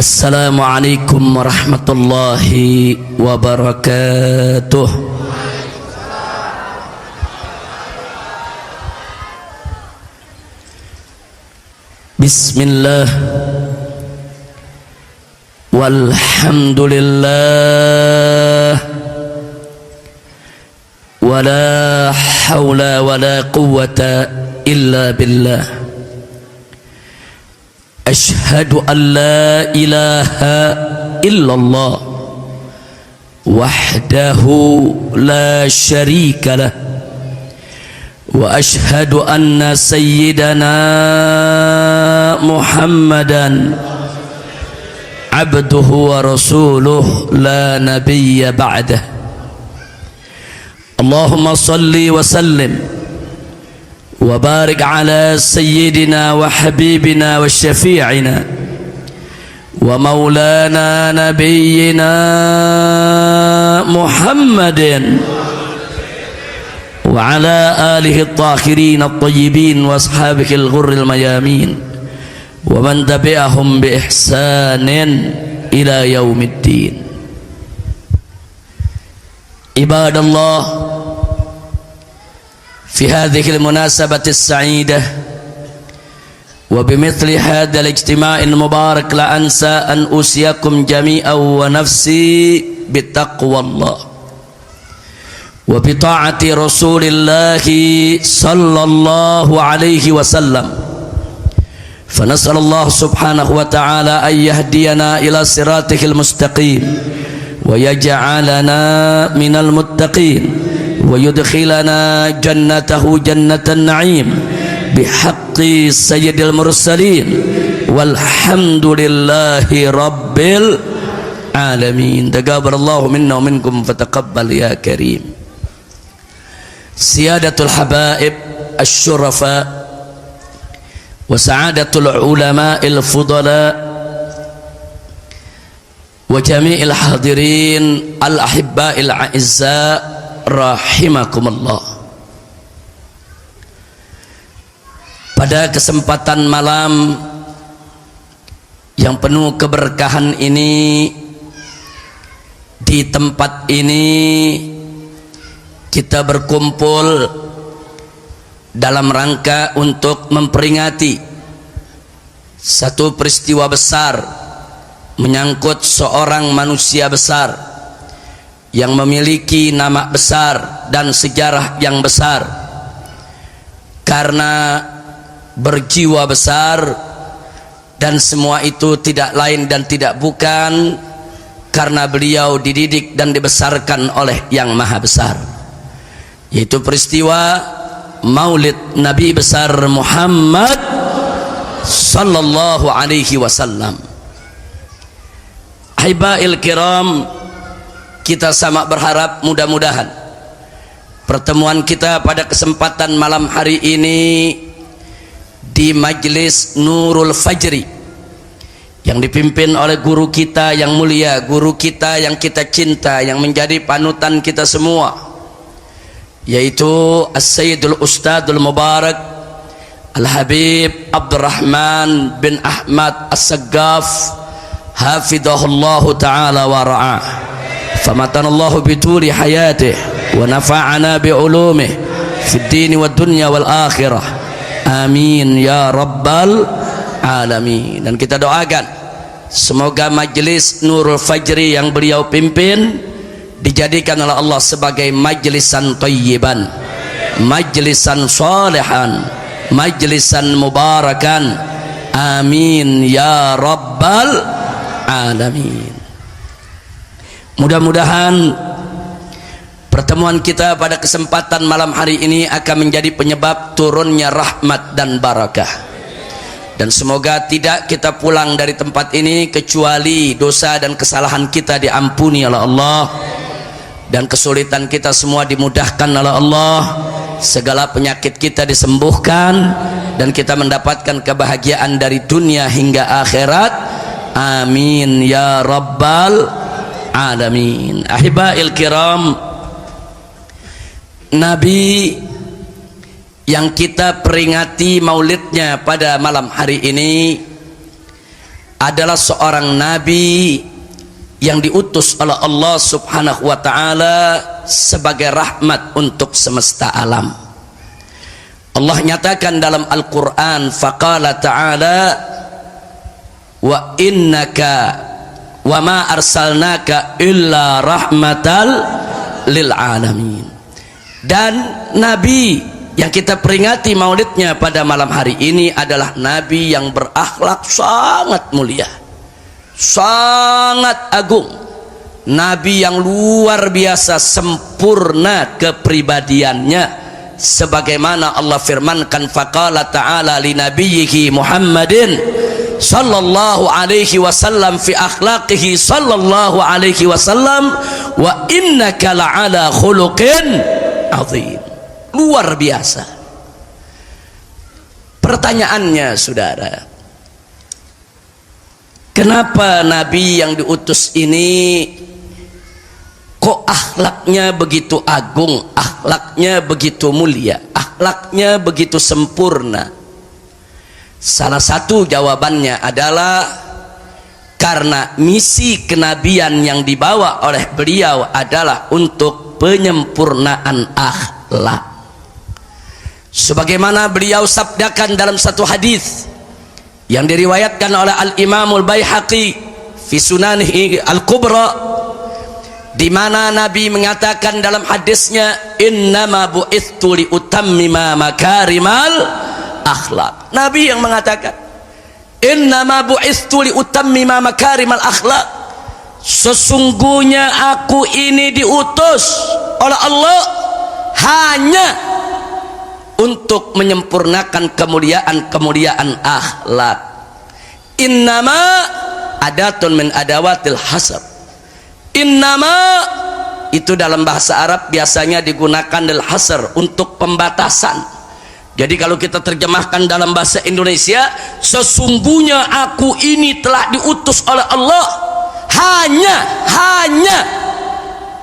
Assalamualaikum warahmatullahi wabarakatuh. Bismillah walhamdulillah wala hawla wala quwwata illa billah. Ashhadu an la ilaha illallah wahdahu la syarika lah wa ashhadu anna sayyidana Muhammadan abduhu wa rasuluh la nabiyya ba'dah. Allahumma salli wa sallim wa barik ala sayyidina wa habibina wa syafi'ina wa maulana nabiyyina Muhammadin wa ala alihi at-tahirin at-tayyibin wa ashabihi al-ghurril mayamin wa man tabi'ahum bi ihsanin ila yaumiddin. Ibadallah, في هذه المناسبة السعيدة وبمثل هذا الاجتماع المبارك لا أنسى أن أوصيكم جميعا ونفسي بتقوى الله وبطاعة رسول الله صلى الله عليه وسلم. فنسأل الله سبحانه وتعالى أن يهدينا إلى صراطه المستقيم ويجعلنا من المتقين ويدخلنا جنته جنة النعيم بحق سيد المرسلين والحمد لله رب العالمين. تقبل الله منا ومنكم فتقبل يا كريم. سيادة الحبائب الشرفاء وسعادة العلماء الفضلاء وجميع الحاضرين الأحباء الأعزاء rahimakumullah. Pada kesempatan malam yang penuh keberkahan ini, di tempat ini kita berkumpul dalam rangka untuk memperingati satu peristiwa besar menyangkut seorang manusia besar yang memiliki nama besar dan sejarah yang besar karena berjiwa besar, dan semua itu tidak lain dan tidak bukan karena beliau dididik dan dibesarkan oleh yang maha besar, yaitu peristiwa Maulid Nabi besar Muhammad sallallahu alaihi wasallam. Ahiba'il kiram, kita sama berharap mudah-mudahan pertemuan kita pada kesempatan malam hari ini di Majlis Nurul Fajri yang dipimpin oleh guru kita yang mulia, guru kita yang kita cinta, yang menjadi panutan kita semua, yaitu As-Sayyidul Ustadzul Mubarak Al-Habib Abdurrahman bin Ahmad As-Saggaf hafidhahullahu ta'ala wa ra'ah. Famatanallahu bituli hayatih wa nafa'ana bi'ulumih fid dini wad dunya wal akhirah. Amin ya rabbal alamin. Dan kita doakan semoga Majlis Nurul Fajri yang beliau pimpin dijadikan oleh Allah sebagai majlisan thayyiban, majlisan salihan, majlisan mubarakan. Amin ya rabbal alamin. Mudah-mudahan pertemuan kita pada kesempatan malam hari ini akan menjadi penyebab turunnya rahmat dan barakah, dan semoga tidak kita pulang dari tempat ini kecuali dosa dan kesalahan kita diampuni oleh Allah, dan kesulitan kita semua dimudahkan oleh Allah, segala penyakit kita disembuhkan, dan kita mendapatkan kebahagiaan dari dunia hingga akhirat. Amin ya rabbal alamin. Ahiba'il kiram, Nabi yang kita peringati maulidnya pada malam hari ini adalah seorang nabi yang diutus oleh Allah Subhanahu wa taala sebagai rahmat untuk semesta alam. Allah nyatakan dalam Al-Qur'an, faqala ta'ala wa innaka wa ma arsalnaka illa rahmatal lil alamin. Dan nabi yang kita peringati maulidnya pada malam hari ini adalah nabi yang berakhlak sangat mulia, sangat agung, nabi yang luar biasa sempurna kepribadiannya, sebagaimana Allah firmankan, faqala ta'ala li nabiyhi Muhammadin sallallahu alaihi wasallam fi akhlaqihi sallallahu alaihi wasallam wa innaka la'ala khuluqin azim. Luar biasa. Pertanyaannya saudara, kenapa nabi yang diutus ini kok akhlaknya begitu agung, akhlaknya begitu mulia, akhlaknya begitu sempurna? Salah satu jawabannya adalah karena misi kenabian yang dibawa oleh beliau adalah untuk penyempurnaan akhlak. Sebagaimana beliau sabdakan dalam satu hadis yang diriwayatkan oleh Al-Imamul Baihaqi fi Sunanihi Al-Kubra, di mana Nabi mengatakan dalam hadisnya, innama bu'ithu li utammima makarimal akhlak. Nabi yang mengatakan, innama bu'ithu li utammima makarimal akhlak, sesungguhnya aku ini diutus oleh Allah hanya untuk menyempurnakan kemuliaan-kemuliaan akhlak. Innama adatun min adawatil hasr. Innama itu dalam bahasa Arab biasanya digunakan lil hasr, untuk pembatasan. Jadi kalau kita terjemahkan dalam bahasa Indonesia, sesungguhnya aku ini telah diutus oleh Allah hanya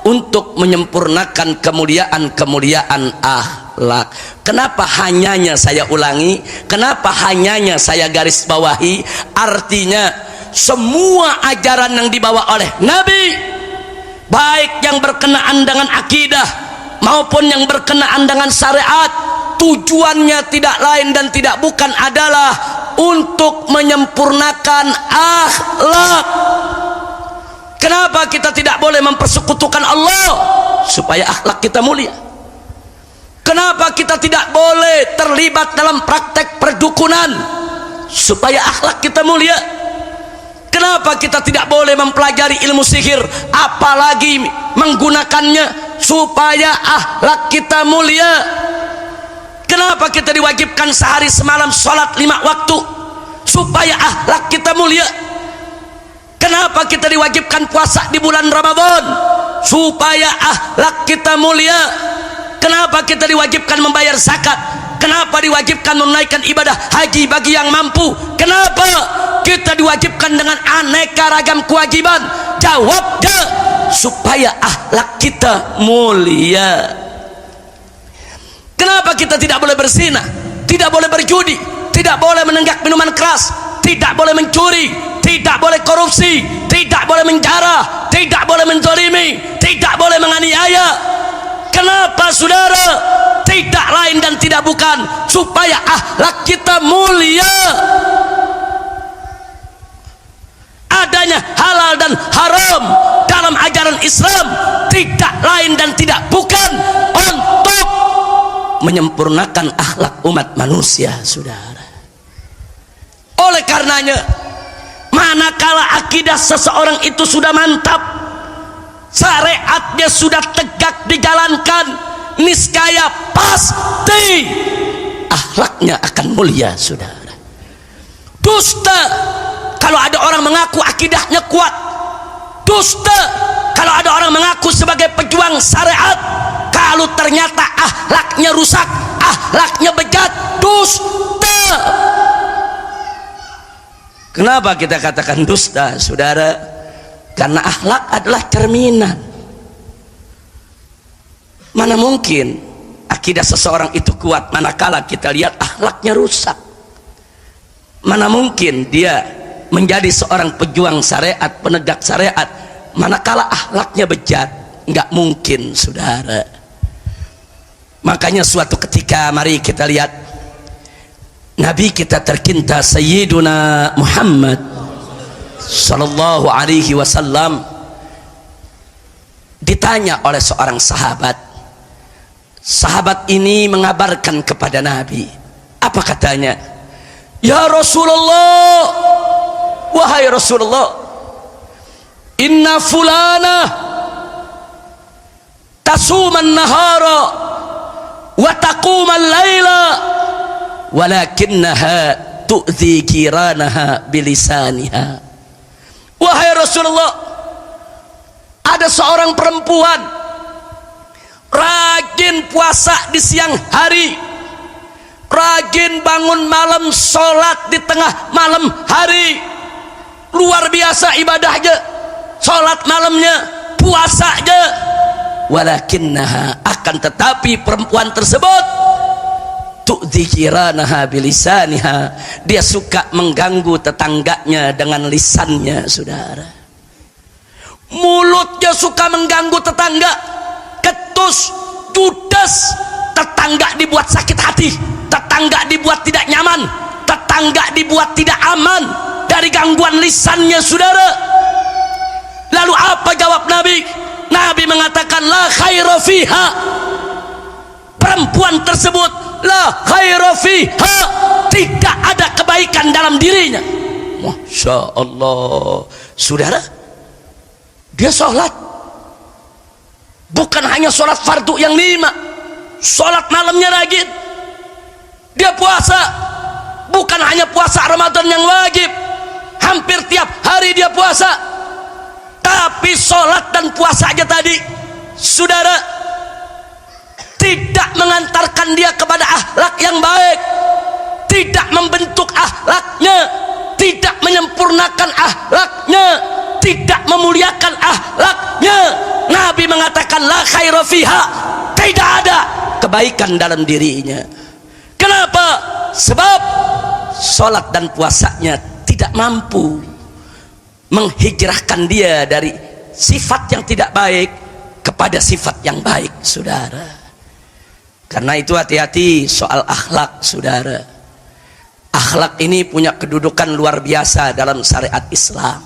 untuk menyempurnakan kemuliaan-kemuliaan akhlak. Kenapa hanyanya saya ulangi? Kenapa hanyanya saya garis bawahi? Artinya semua ajaran yang dibawa oleh Nabi, baik yang berkenaan dengan akidah maupun yang berkenaan dengan syariat, tujuannya tidak lain dan tidak bukan adalah untuk menyempurnakan akhlak. Kenapa kita tidak boleh mempersekutukan Allah? Supaya akhlak kita mulia. Kenapa kita tidak boleh terlibat dalam praktek perdukunan? Supaya akhlak kita mulia. Kenapa kita tidak boleh mempelajari ilmu sihir, apalagi menggunakannya? Supaya akhlak kita mulia. Kenapa kita diwajibkan sehari semalam sholat 5 waktu? Supaya akhlak kita mulia. Kenapa kita diwajibkan puasa di bulan Ramadan? Supaya akhlak kita mulia. Kenapa kita diwajibkan membayar zakat? Kenapa diwajibkan menunaikan ibadah haji bagi yang mampu? Kenapa kita diwajibkan dengan aneka ragam kewajiban? Jawabnya, supaya akhlak kita mulia. Kenapa kita tidak boleh berzina, tidak boleh berjudi, tidak boleh menenggak minuman keras, tidak boleh mencuri, tidak boleh korupsi, tidak boleh menjarah, tidak boleh menzalimi, tidak boleh menganiaya? Kenapa saudara? Tidak lain dan tidak bukan supaya akhlak kita mulia. Adanya halal dan haram dalam ajaran Islam tidak lain dan tidak bukan untuk menyempurnakan akhlak umat manusia, saudara. Oleh karenanya, manakala akidah seseorang itu sudah mantap, syariatnya sudah tegak dijalankan, niscaya pasti akhlaknya akan mulia, saudara. Dusta kalau ada orang mengaku akidahnya kuat, dusta kalau ada orang mengaku sebagai pejuang syariat, kalau ternyata akhlaknya rusak, akhlaknya bejat, dusta. Kenapa kita katakan dusta, saudara? Karena akhlak adalah cerminan. Mana mungkin akidah seseorang itu kuat manakala kita lihat akhlaknya rusak? Mana mungkin dia menjadi seorang pejuang syariat, penegak syariat, manakala akhlaknya bejat? Nggak mungkin, saudara. Makanya suatu ketika mari kita lihat Nabi kita tercinta Sayyiduna Muhammad sallallahu alaihi wasallam ditanya oleh seorang sahabat. Sahabat ini mengabarkan kepada Nabi. Apa katanya? Ya Rasulullah, wahai Rasulullah, inna fulana tasuman nahara wa taquman laila walakinnaha tu'zi kiranaha bilisaniha. Wahai Rasulullah, ada seorang perempuan rajin puasa di siang hari, rajin bangun malam, sholat di tengah malam hari, luar biasa ibadahnya, sholat malamnya, puasanya. Walakinnaha, akan tetapi perempuan tersebut tu'dzi jiranaha bilisaniha, dia suka mengganggu tetangganya dengan lisannya, saudara. Mulutnya suka mengganggu tetangga, ketus, judes, tetangga dibuat sakit hati, tetangga dibuat tidak nyaman, tetangga dibuat tidak aman dari gangguan lisannya, saudara. Lalu apa jawab Nabi? Nabi mengatakan la khaira fiha, perempuan tersebut la khaira fiha, tidak ada kebaikan dalam dirinya. Masya Allah, saudara, dia sholat, bukan hanya sholat fardu yang 5, sholat malamnya rajin. Dia puasa, bukan hanya puasa Ramadan yang wajib, hampir tiap hari dia puasa. Tapi sholat dan puasanya tadi, saudara, tidak mengantarkan dia kepada akhlak yang baik, tidak membentuk akhlaknya, tidak menyempurnakan akhlaknya, tidak memuliakan akhlaknya. Nabi mengatakan la khaira fiha, tidak ada kebaikan dalam dirinya. Kenapa? Sebab sholat dan puasanya tidak mampu menghijrahkan dia dari sifat yang tidak baik kepada sifat yang baik, saudara. Karena itu hati-hati soal akhlak, saudara. Akhlak ini punya kedudukan luar biasa dalam syariat Islam.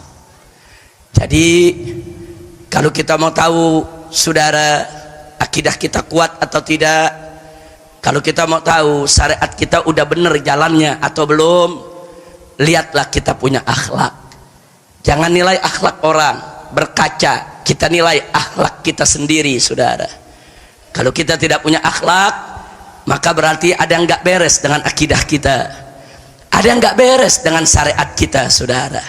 Jadi kalau kita mau tahu, saudara, akidah kita kuat atau tidak, kalau kita mau tahu syariat kita udah bener jalannya atau belum, lihatlah kita punya akhlak. Jangan nilai akhlak orang, berkaca, kita nilai akhlak kita sendiri, saudara. Kalau kita tidak punya akhlak, maka berarti ada yang nggak beres dengan akidah kita, ada yang nggak beres dengan syariat kita, saudara.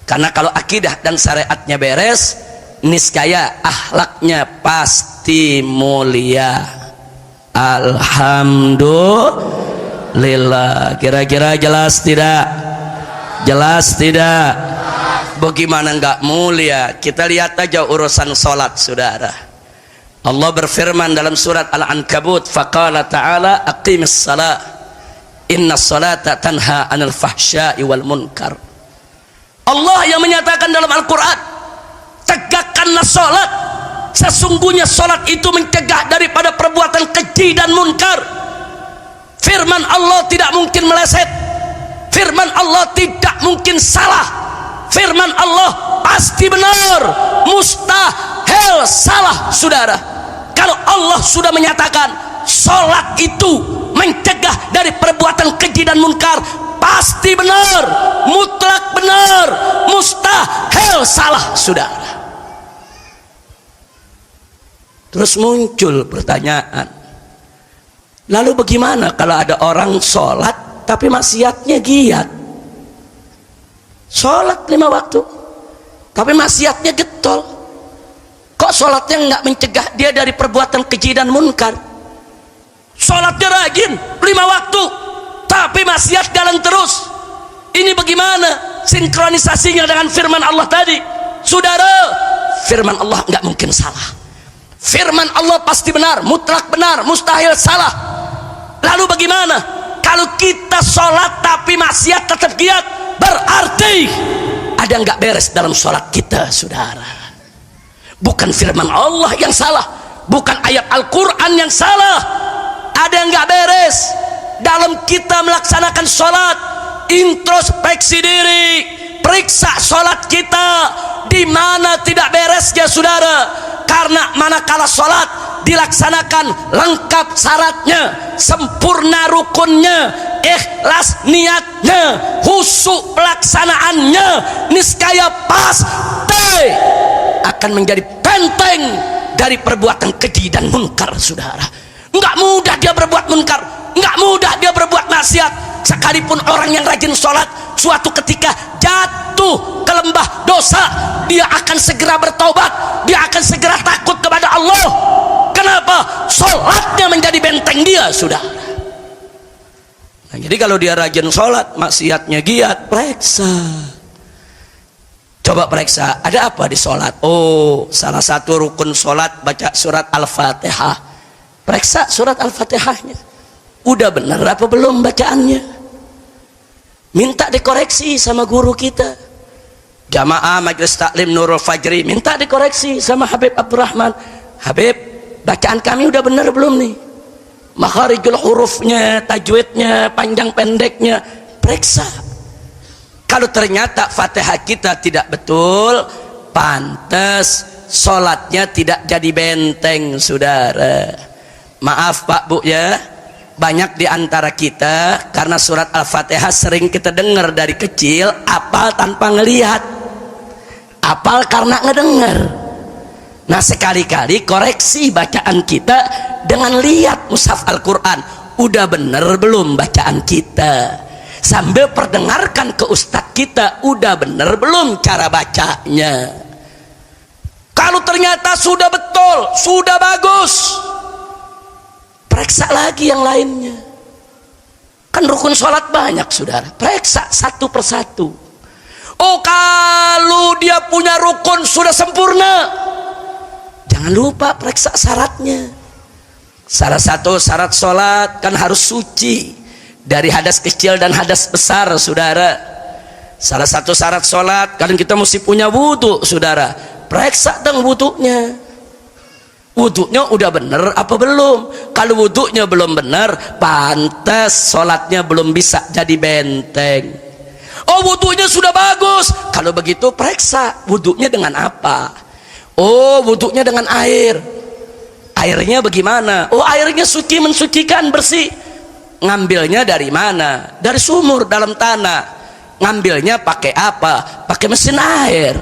Karena kalau akidah dan syariatnya beres, niscaya akhlaknya pasti mulia. Alhamdulillah. Kira-kira jelas tidak? Jelas tidak? Bagaimana enggak mulia? Kita lihat aja urusan sholat, saudara. Allah berfirman dalam surat Al-Ankabut, faqala ta'ala aqimis salat inna salata tanha anil fahsya'i wal munkar. Allah yang menyatakan dalam Al-Quran, tegakkanlah sholat, sesungguhnya sholat itu mencegah daripada perbuatan keji dan munkar. Firman Allah tidak mungkin meleset, firman Allah tidak mungkin salah, firman Allah pasti benar, mustahil salah, saudara. Kalau Allah sudah menyatakan sholat itu mencegah dari perbuatan keji dan munkar, pasti benar, mutlak benar, mustahil salah, saudara. Terus muncul pertanyaan, lalu bagaimana kalau ada orang sholat tapi maksiatnya giat? Sholat 5 waktu tapi maksiatnya getol. Kok sholatnya nggak mencegah dia dari perbuatan keji dan munkar? Sholatnya rajin 5 waktu tapi maksiat jalan terus. Ini bagaimana sinkronisasinya dengan firman Allah tadi, saudara? Firman Allah nggak mungkin salah, firman Allah pasti benar, mutlak benar, mustahil salah. Lalu bagaimana kalau kita sholat tapi maksiat tetap giat? berarti ada yang nggak beres dalam sholat kita, saudara. Bukan firman Allah yang salah, bukan ayat Al-Quran yang salah, ada yang nggak beres dalam kita melaksanakan sholat. Introspeksi diri, periksa sholat kita di mana tidak beresnya, saudara. Karena manakala sholat dilaksanakan lengkap syaratnya, sempurna rukunnya, ikhlas niatnya, khusyuk pelaksanaannya, niscaya pasti akan menjadi benteng dari perbuatan keji dan munkar, saudara. Enggak mudah dia berbuat munkar, enggak mudah dia berbuat maksiat. Sekalipun orang yang rajin sholat, suatu ketika jatuh ke lembah dosa, dia akan segera bertaubat, dia akan segera takut kepada Allah. Kenapa? Sholatnya menjadi benteng dia, sudah. Nah, jadi kalau dia rajin sholat, maksiatnya giat, periksa. Coba periksa, ada apa di sholat? Oh, salah satu rukun sholat baca surat Al-Fatihah. Periksa surat Al-Fatihahnya, udah benar apa belum bacaannya? Minta dikoreksi sama guru kita. Jamaah Majelis Taklim Nurul Fajri minta dikoreksi sama Habib Abdurrahman. Habib, bacaan kami udah benar belum nih? Makharijul hurufnya, tajwidnya, panjang pendeknya, periksa. Kalau ternyata Fatihah kita tidak betul, pantas sholatnya tidak jadi benteng, saudara. Maaf Pak Bu ya, banyak di antara kita karena surat Al-Fatihah sering kita dengar dari kecil, apal tanpa ngelihat, apal karena ngedengar. Nah, sekali-kali koreksi bacaan kita dengan lihat mushaf Al-Quran, udah bener belum bacaan kita, sambil perdengarkan ke ustadz kita, udah bener belum cara bacanya. Kalau ternyata sudah betul, sudah bagus, periksa lagi yang lainnya. Kan rukun sholat banyak, saudara, periksa satu persatu. Oh, kalau dia punya rukun sudah sempurna, jangan lupa periksa syaratnya. Salah satu syarat sholat kan harus suci dari hadas kecil dan hadas besar, saudara. Salah satu syarat sholat kan kita mesti punya wudhu, saudara. Periksa dong wudhunya. Wudhunya udah bener apa belum? Kalau wudhunya belum bener, pantas sholatnya belum bisa jadi benteng. Oh, wudhunya sudah bagus, kalau begitu periksa wudhunya dengan apa? Oh, wudhunya dengan air. Airnya bagaimana? Oh, airnya suci, mensucikan, bersih. Ngambilnya dari mana? Dari sumur dalam tanah. Ngambilnya pakai apa? Pakai mesin air.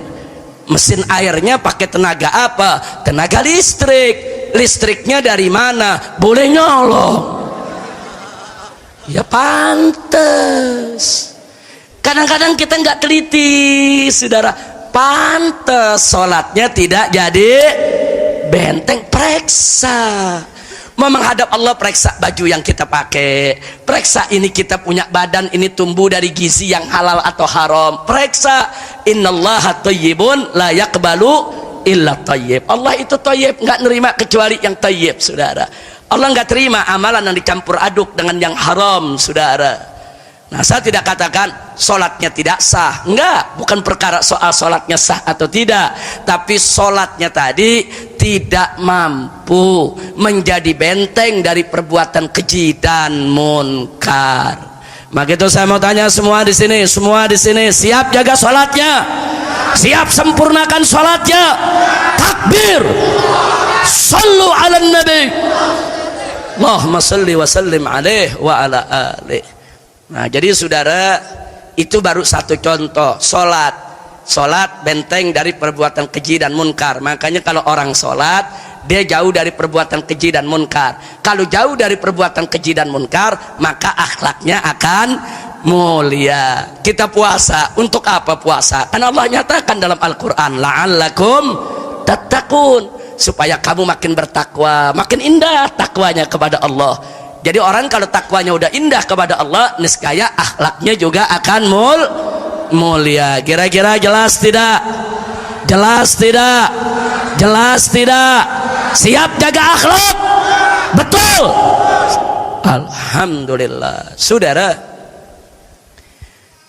Mesin airnya pakai tenaga apa? Tenaga listrik. Listriknya dari mana? Boleh nyolong. Ya pantes. Kadang-kadang kita nggak teliti, saudara. Pantes sholatnya tidak jadi benteng. Periksa. Mau menghadap Allah, periksa baju yang kita pakai, periksa ini kita punya badan ini tumbuh dari gizi yang halal atau haram, periksa. Innallaha thayyibun la yaqbalu illa thayyib. Allah itu thayyib, nggak nerima kecuali yang thayyib, saudara. Allah nggak terima amalan yang dicampur aduk dengan yang haram, saudara. Nah, saya tidak katakan sholatnya tidak sah, enggak, bukan perkara soal sholatnya sah atau tidak, tapi sholatnya tadi tidak mampu menjadi benteng dari perbuatan keji dan munkar. Maka itu saya mau tanya semua di sini siap jaga sholatnya, siap sempurnakan sholatnya. Takbir, sallu ala nabi, Allahumma salli wa sallim alaihi wa ala alihi. Nah, jadi saudara, itu baru satu contoh. Sholat benteng dari perbuatan keji dan munkar. Makanya kalau orang sholat, dia jauh dari perbuatan keji dan munkar. Kalau jauh dari perbuatan keji dan munkar, maka akhlaknya akan mulia. Kita puasa, untuk apa puasa? Karena Allah nyatakan dalam Al-Quran, la'allakum tattaqun, supaya kamu makin bertakwa, makin indah takwanya kepada Allah. Jadi orang kalau takwanya udah indah kepada Allah, niscaya akhlaknya juga akan mulia. Kira-kira jelas tidak? Jelas tidak? Jelas tidak? Siap jaga akhlak? Betul. Alhamdulillah. Saudara,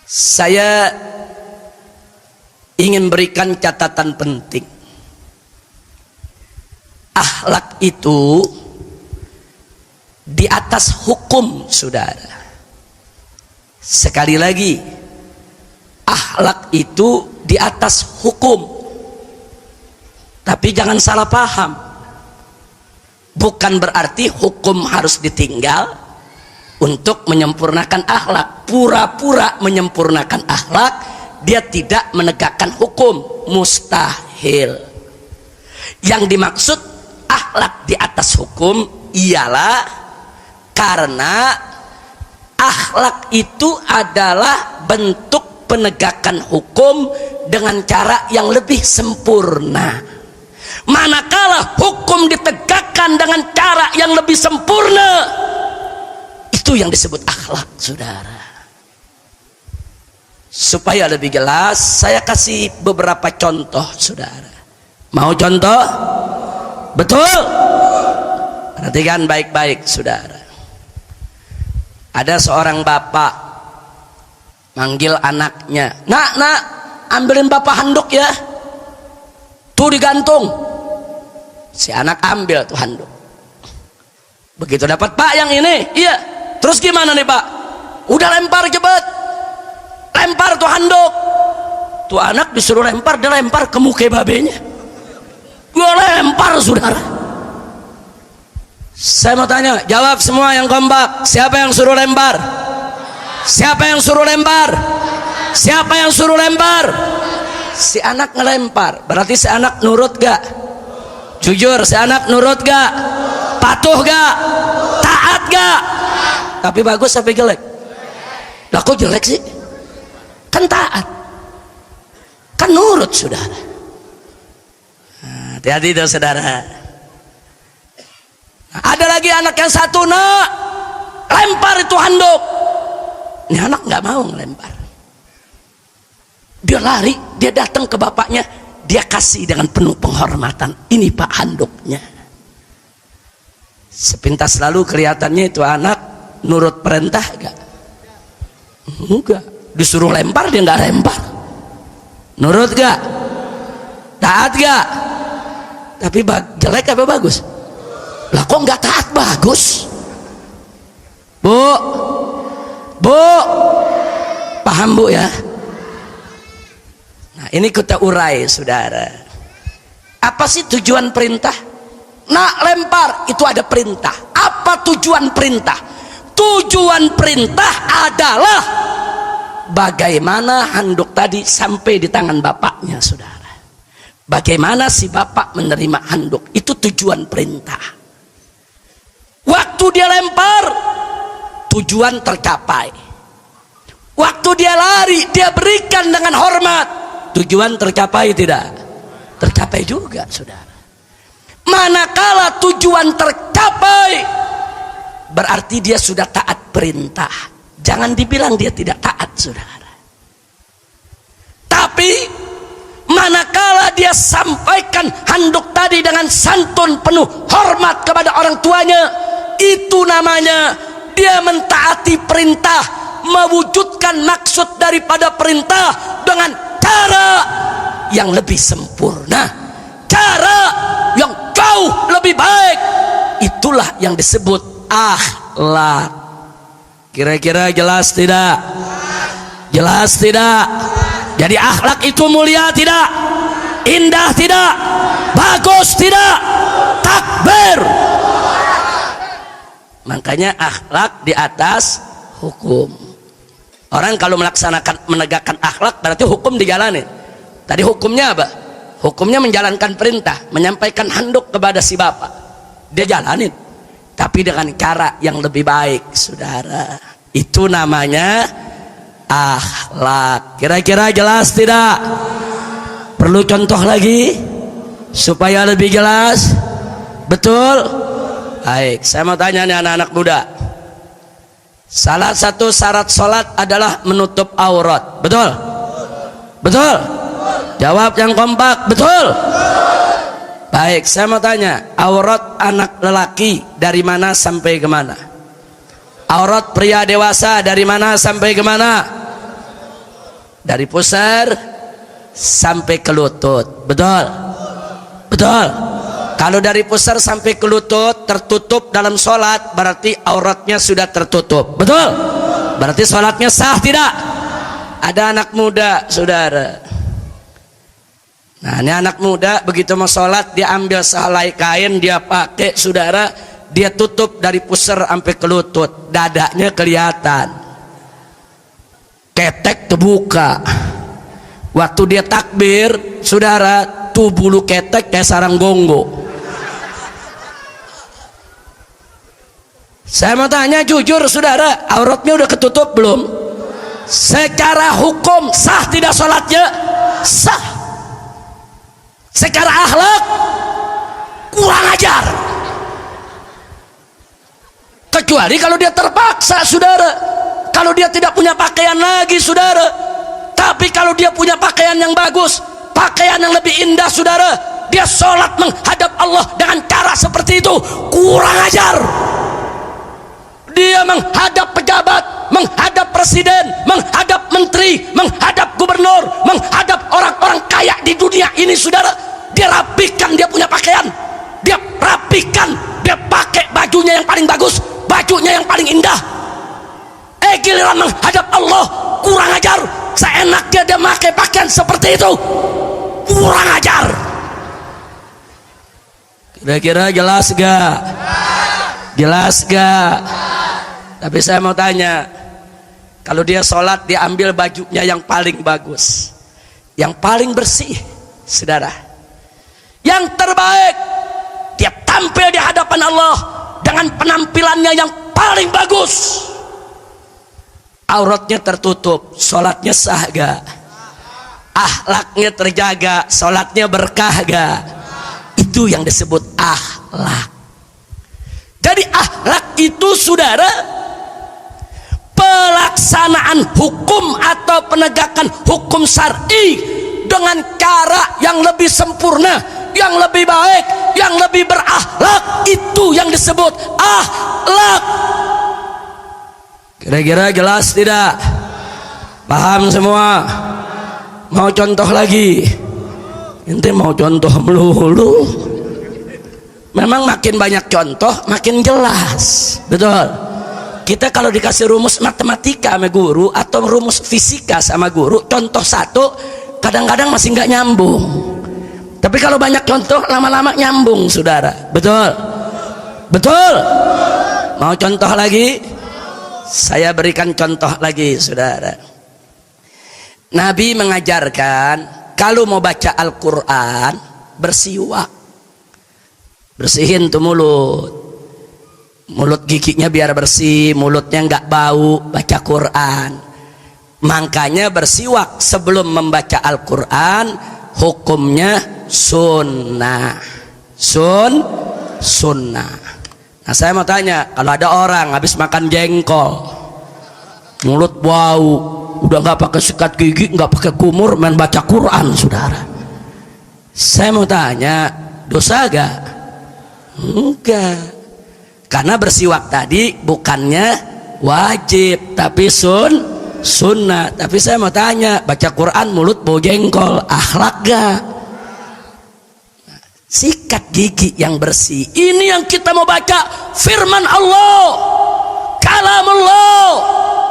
Saya ingin berikan catatan penting. Akhlak itu di atas hukum, saudara. Sekali lagi, akhlak itu di atas hukum. Tapi jangan salah paham. Bukan berarti hukum harus ditinggal untuk menyempurnakan akhlak. Pura-pura menyempurnakan akhlak, dia tidak menegakkan hukum. Mustahil. Yang dimaksud akhlak di atas hukum ialah karena akhlak itu adalah bentuk penegakan hukum dengan cara yang lebih sempurna. Manakala hukum ditegakkan dengan cara yang lebih sempurna, itu yang disebut akhlak, saudara. Supaya lebih jelas, saya kasih beberapa contoh, saudara. Mau contoh? Betul? Perhatikan baik-baik, saudara. Ada seorang bapak manggil anaknya, nak, ambilin bapak handuk ya, tuh digantung. Si anak ambil tuh handuk. Begitu dapat, pak yang ini, iya. Terus gimana nih pak? Udah lempar cepet, lempar tuh handuk. Tuh anak disuruh lempar, dia lempar ke muka babenya. Gua lempar, saudara. Saya mau tanya, jawab semua yang kompak. Siapa yang suruh lempar? Siapa yang suruh lempar? Siapa yang suruh lempar? Si anak ngelempar. Berarti si anak nurut gak? Jujur, si anak nurut gak? Patuh gak? Taat gak? Tapi bagus tapi jelek? Lah kok jelek sih? Kan taat, kan nurut, saudara. Hati-hati tuh, saudara. Ada lagi anak yang satu, nak, lempar itu handuk. Ini anak nggak mau ngelempar. Dia lari, dia datang ke bapaknya, dia kasih dengan penuh penghormatan. Ini pak handuknya. Sepintas lalu kelihatannya itu anak nurut perintah gak? Enggak. Disuruh lempar dia nggak lempar. Nurut gak? Taat gak? Tapi jelek apa bagus? Lah kok nggak taat bagus? Bu, paham bu ya? Nah ini kita urai, saudara. Apa sih tujuan perintah? Nak lempar, itu ada perintah. Apa tujuan perintah? Tujuan perintah adalah bagaimana handuk tadi sampai di tangan bapaknya, saudara. Bagaimana si bapak menerima handuk, itu tujuan perintah. Waktu dia lempar, tujuan tercapai. Waktu dia lari, dia berikan dengan hormat, tujuan tercapai tidak? Tercapai juga, saudara. Manakala tujuan tercapai, berarti dia sudah taat perintah. Jangan dibilang dia tidak taat, saudara. Tapi manakala dia sampaikan handuk tadi dengan santun penuh hormat kepada orang tuanya, itu namanya dia mentaati perintah, mewujudkan maksud daripada perintah dengan cara yang lebih sempurna, cara yang jauh lebih baik. Itulah yang disebut akhlak. Kira-kira jelas tidak? Jelas tidak? Jadi akhlak itu mulia tidak? Indah tidak? Bagus tidak? Takbir. Makanya akhlak di atas hukum. Orang kalau melaksanakan, menegakkan akhlak, berarti hukum dijalani. Tadi hukumnya apa? Hukumnya menjalankan perintah, menyampaikan handuk kepada si bapak. Dia jalanin, tapi dengan cara yang lebih baik, saudara. Itu namanya akhlak. Kira-kira jelas tidak? Perlu contoh lagi supaya lebih jelas? Betul? Baik, saya mau tanya nih anak-anak muda. Salah satu syarat sholat adalah menutup aurat. Betul? Betul? Jawab yang kompak. Betul? Baik, saya mau tanya, aurat anak lelaki dari mana sampai ke mana? Aurat pria dewasa dari mana sampai ke mana? Dari pusar sampai ke lutut. Betul? Betul. Kalau dari pusar sampai ke lutut tertutup dalam sholat, berarti auratnya sudah tertutup. Betul? Berarti sholatnya sah tidak? Ada anak muda, saudara. Nah, ini anak muda begitu mau sholat, dia ambil sehelai kain, dia pakai, saudara, dia tutup dari pusar sampai ke lutut, dadanya kelihatan, ketek terbuka. Waktu dia takbir, saudara, tuh bulu ketek kayak sarang gonggo. Saya mau tanya jujur, saudara, auratnya udah ketutup belum? Secara hukum sah tidak sholatnya? Sah. Secara akhlak kurang ajar. Kecuali kalau dia terpaksa, saudara. Kalau dia tidak punya pakaian lagi, saudara. Tapi kalau dia punya pakaian yang bagus, pakaian yang lebih indah, saudara, dia sholat menghadap Allah dengan cara seperti itu, kurang ajar. Dia menghadap pejabat, menghadap presiden, menghadap menteri, menghadap gubernur, menghadap orang-orang kaya di dunia ini, saudara. Dia rapikan dia punya pakaian, dia rapikan, dia pakai bajunya yang paling bagus, bajunya yang paling indah. Giliran menghadap Allah, kurang ajar. Seenaknya dia pakai pakaian seperti itu, kurang ajar. Kira-kira jelas gak? Jelas gak? Tapi saya mau tanya, kalau dia sholat, dia ambil bajunya yang paling bagus, yang paling bersih, saudara, yang terbaik, dia tampil di hadapan Allah dengan penampilannya yang paling bagus, auratnya tertutup, sholatnya sah gak? Akhlaknya terjaga, sholatnya berkah gak? Itu yang disebut akhlak. Jadi akhlak itu, saudara, pelaksanaan hukum atau penegakan hukum syar'i dengan cara yang lebih sempurna, yang lebih baik, yang lebih berakhlak, itu yang disebut akhlak. Kira-kira jelas tidak? Paham semua? Mau contoh lagi? Ente mau contoh melulu? Memang makin banyak contoh makin jelas. Betul? Kita kalau dikasih rumus matematika sama guru atau rumus fisika sama guru, contoh satu kadang-kadang masih nggak nyambung. Tapi kalau banyak contoh lama-lama nyambung, saudara. Betul? Betul? Mau contoh lagi? Saya berikan contoh lagi, saudara. Nabi mengajarkan kalau mau baca Al-Quran, bersiwak, bersihin tuh mulut giginya biar bersih, mulutnya nggak bau, baca Quran. Makanya bersiwak sebelum membaca Al-Quran hukumnya sunnah. Sunnah. Nah, saya mau tanya, kalau ada orang habis makan jengkol, mulut bau, udah nggak pakai sikat gigi, nggak pakai kumur, main baca Quran, saudara. Saya mau tanya, dosa gak? Enggak. Karena bersiwak tadi bukannya wajib, tapi sunnah. Tapi saya mau tanya, baca Quran mulut bau jengkol, akhlak gak? Sikat gigi yang bersih, ini yang kita mau baca, firman Allah, kalamullah.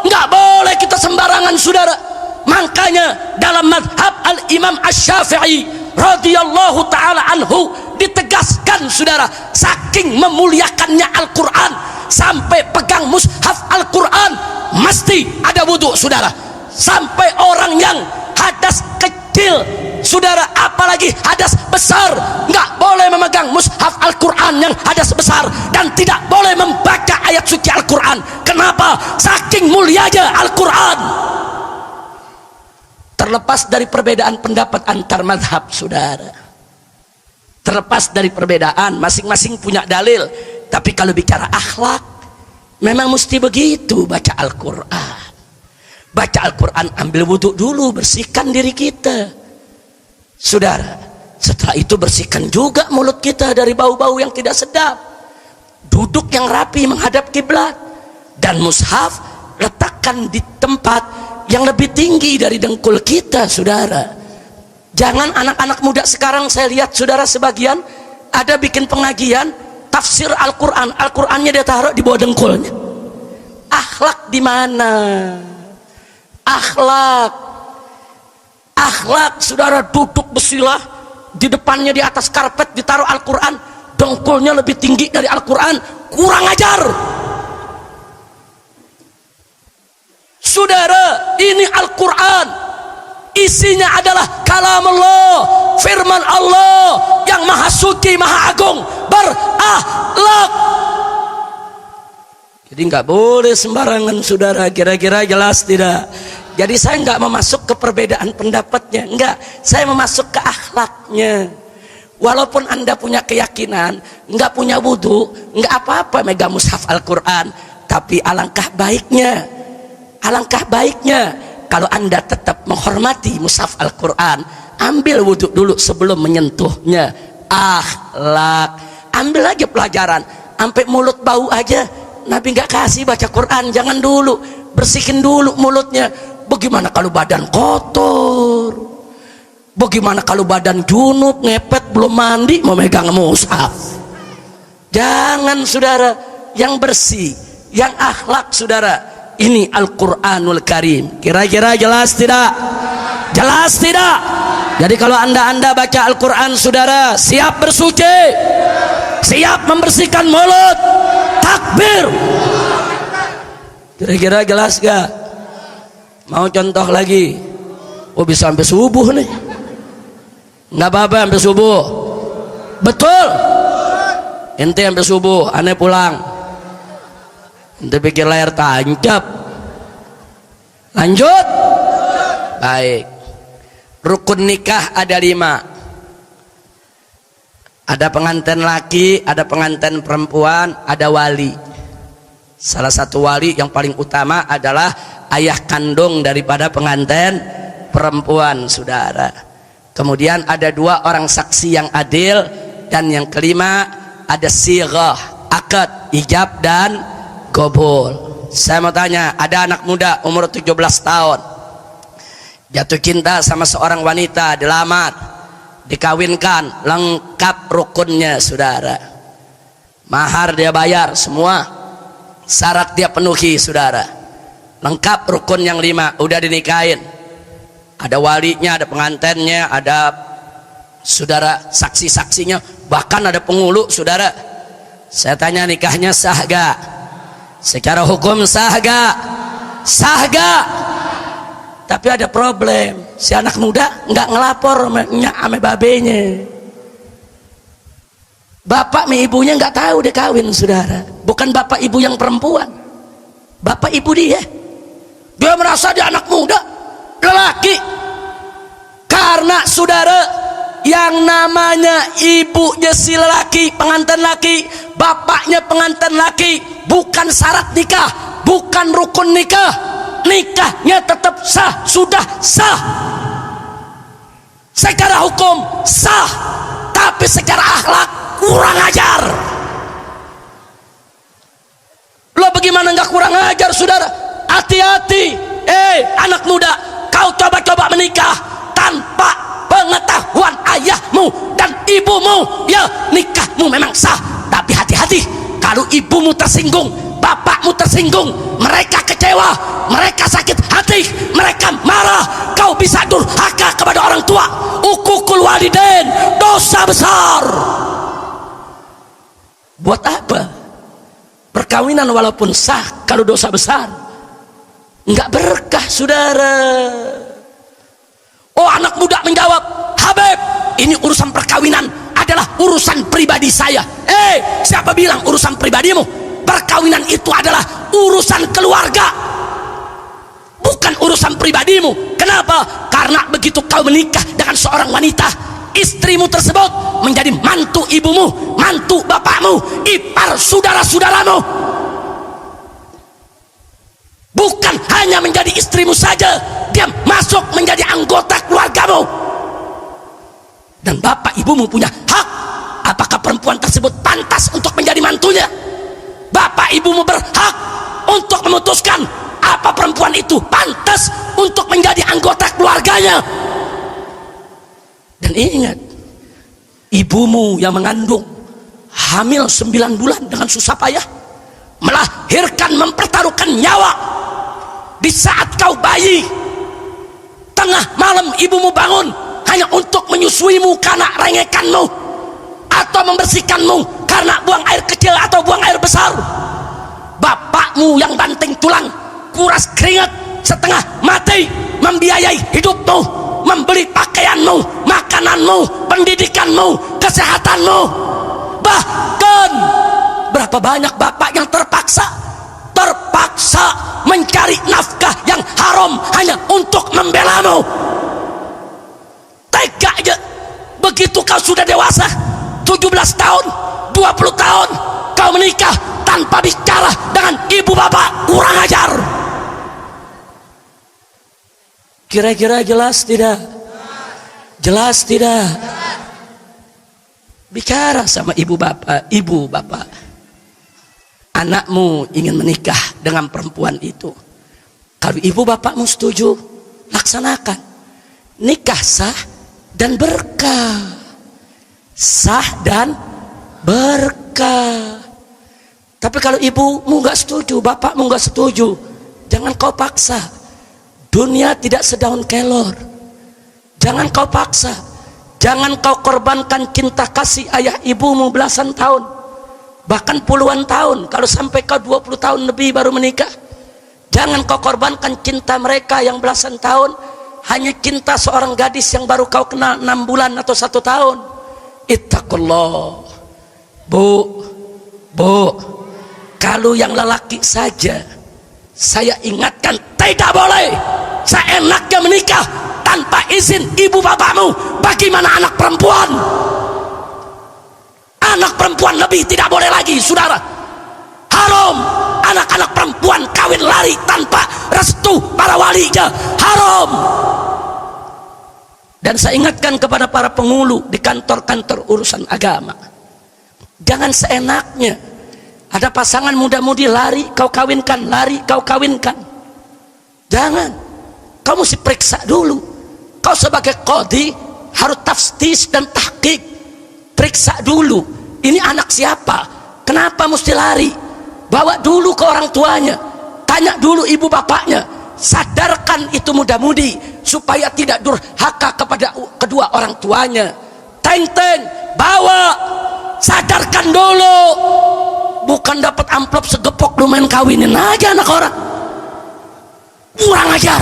Nggak boleh kita sembarangan, saudara. Makanya dalam madhab al-Imam Asy-Syafi'i radhiyallahu ta'ala anhu ditegaskan, saudara, saking memuliakannya Al-Quran, sampai pegang mushaf Al-Quran mesti ada wudhu, saudara. Sampai orang yang hadas kecil, saudara, apalagi hadas besar, nggak boleh memegang mushaf Al-Quran yang hadas besar, dan tidak boleh membaca ayat suci Al-Quran. Kenapa? Saking mulianya Al-Quran. Terlepas dari perbedaan pendapat antar madhab, saudara, terlepas dari perbedaan, masing-masing punya dalil. Tapi kalau bicara akhlak, memang mesti begitu baca Al-Quran. Baca Al-Quran, ambil wudhu dulu, bersihkan diri kita, saudara. Setelah itu bersihkan juga mulut kita dari bau-bau yang tidak sedap. Duduk yang rapi menghadap kiblat, dan mushaf letakkan di tempat yang lebih tinggi dari dengkul kita, saudara. Jangan anak-anak muda sekarang, saya lihat saudara sebagian ada bikin pengajian tafsir Al-Quran, Al-Qurannya dia taruh di bawah dengkulnya. Akhlak di mana? Akhlak saudara, duduk bersilah, di depannya di atas karpet ditaruh Al-Quran, dengkulnya lebih tinggi dari Al-Quran, kurang ajar. Saudara, ini Al-Quran, isinya adalah kalam Allah, firman Allah yang maha suci, maha agung, berakhlak. Jadi nggak boleh sembarangan, saudara. Kira-kira jelas tidak? Jadi saya nggak memasuk ke perbedaan pendapatnya, enggak. Saya memasuk ke akhlaknya. Walaupun anda punya keyakinan, nggak punya wudhu, nggak apa-apa megang mushaf Al-Quran. Tapi alangkah baiknya kalau anda tetap menghormati mushaf Al-Quran, ambil wudhu dulu sebelum menyentuhnya. Akhlak, ambil aja pelajaran. Sampai mulut bau aja Nabi nggak kasih baca Quran, jangan dulu, bersihin dulu mulutnya. Bagaimana kalau badan kotor? Bagaimana kalau badan junub, ngepet, belum mandi, mau megang mushaf? Jangan, saudara. Yang bersih, yang akhlak, saudara. Ini Al-Quranul Karim. Kira-kira jelas tidak? Jelas tidak? Jadi kalau anda baca Al-Quran, saudara, siap bersuci, siap membersihkan mulut, takbir. Kira-kira jelas gak? Mau contoh lagi? Oh, bisa sampai subuh nih. Nggak apa-apa sampai subuh. Betul. Ente sampai subuh, aneh pulang. Ente pikir layar tancap. Lanjut. Baik. Rukun nikah ada 5. Ada pengantin laki, ada pengantin perempuan, ada wali. Salah satu wali yang paling utama adalah ayah kandung daripada pengantin perempuan, saudara. Kemudian ada 2 orang saksi yang adil, dan yang kelima ada sighah, akad, ijab dan qabul. Saya mau tanya, ada anak muda umur 17 tahun jatuh cinta sama seorang wanita, dilamar, dikawinkan, lengkap rukunnya, saudara. Mahar dia bayar semua, syarat dia penuhi, saudara. Lengkap rukun yang 5, udah dinikahin. Ada walinya, ada pengantinnya, ada saudara saksi-saksinya, bahkan ada penghulu, saudara. Saya tanya, nikahnya sah gak? Secara hukum sah gak? Sah gak? Tapi ada problem, si anak muda nggak ngelapor sama babenya. Bapak sama ibunya nggak tahu dia kawin, saudara. Bukan bapak ibu yang perempuan, bapak ibu dia. Dia merasa dia anak muda, lelaki. Karena, saudara, yang namanya ibunya si lelaki, pengantin laki, bapaknya pengantin laki, bukan syarat nikah, bukan rukun nikah. Nikahnya tetap sah, sudah sah. Secara hukum sah, tapi secara akhlak kurang ajar. Lo bagaimana nggak kurang ajar, saudara? Hati-hati, anak muda, kau coba-coba menikah tanpa pengetahuan ayahmu dan ibumu. Ya, nikahmu memang sah, tapi hati-hati kalau ibumu tersinggung, bapakmu tersinggung, mereka kecewa, mereka sakit hati, mereka marah, kau bisa durhaka kepada orang tua. Uququl walidain, dosa besar. Buat apa perkawinan walaupun sah kalau dosa besar? Enggak berkah, saudara. Oh, anak muda menjawab, Habib, ini urusan perkawinan adalah urusan pribadi saya. Siapa bilang urusan pribadimu? Perkawinan itu adalah urusan keluarga, bukan urusan pribadimu. Kenapa? Karena begitu kau menikah dengan seorang wanita, istrimu tersebut menjadi mantu ibumu, mantu bapakmu, ipar saudara-saudaramu. Bukan hanya menjadi istrimu saja, dia masuk menjadi anggota keluargamu. Dan bapak ibumu punya hak. Apakah perempuan tersebut pantas untuk menjadi mantunya? Bapak ibumu berhak untuk memutuskan apa perempuan itu pantas untuk menjadi anggota keluarganya. Dan ingat, ibumu yang mengandung hamil 9 bulan dengan susah payah, melahirkan, mempertaruhkan nyawa. Di saat kau bayi, tengah malam ibumu bangun hanya untuk menyusuimu karena rengekanmu, atau membersihkanmu karena buang air kecil atau buang air besar. Bapakmu yang banting tulang, kuras keringat setengah mati, membiayai hidupmu, membeli pakaianmu, makananmu, pendidikanmu, kesehatanmu. Bahkan berapa banyak bapak yang terpaksa mencari nafkah yang haram hanya untuk membelamu. Tega aja. Begitu kau sudah dewasa, 17 tahun, 20 tahun, kau menikah tanpa bicara dengan ibu bapak, kurang ajar. Kira-kira jelas tidak? Jelas tidak? Bicara sama ibu bapak. Ibu bapak, anakmu ingin menikah dengan perempuan itu. Kalau ibu bapakmu setuju, laksanakan. Nikah sah dan berkah. Sah dan berkah. Tapi kalau ibumu nggak setuju, bapakmu nggak setuju, jangan kau paksa. Dunia tidak sedaun kelor. Jangan kau paksa. Jangan kau korbankan cinta kasih ayah ibumu belasan tahun, bahkan puluhan tahun. Kalau sampai kau 20 tahun lebih baru menikah, jangan kau korbankan cinta mereka yang belasan tahun hanya cinta seorang gadis yang baru kau kenal 6 bulan atau 1 tahun. Ittaqullah. Bu, kalau yang lelaki saja saya ingatkan, tidak boleh seenaknya menikah tanpa izin ibu bapakmu. Bagaimana anak perempuan? Anak perempuan lebih tidak boleh lagi, saudara. Haram anak-anak perempuan kawin lari tanpa restu para walinya. Haram. Dan saya ingatkan kepada para pengulu di kantor-kantor urusan agama, jangan seenaknya. Ada pasangan muda-mudi lari kau kawinkan, lari kau kawinkan. Jangan. Kau mesti periksa dulu. Kau sebagai qadhi harus taftis dan tahqiq. Periksa dulu, ini anak siapa, kenapa mesti lari. Bawa dulu ke orang tuanya, tanya dulu ibu bapaknya, sadarkan itu muda-mudi supaya tidak durhaka kepada kedua orang tuanya. Teng-teng, bawa, sadarkan dulu. Bukan dapat amplop segepok lu main kawinin aja anak orang. Kurang ajar.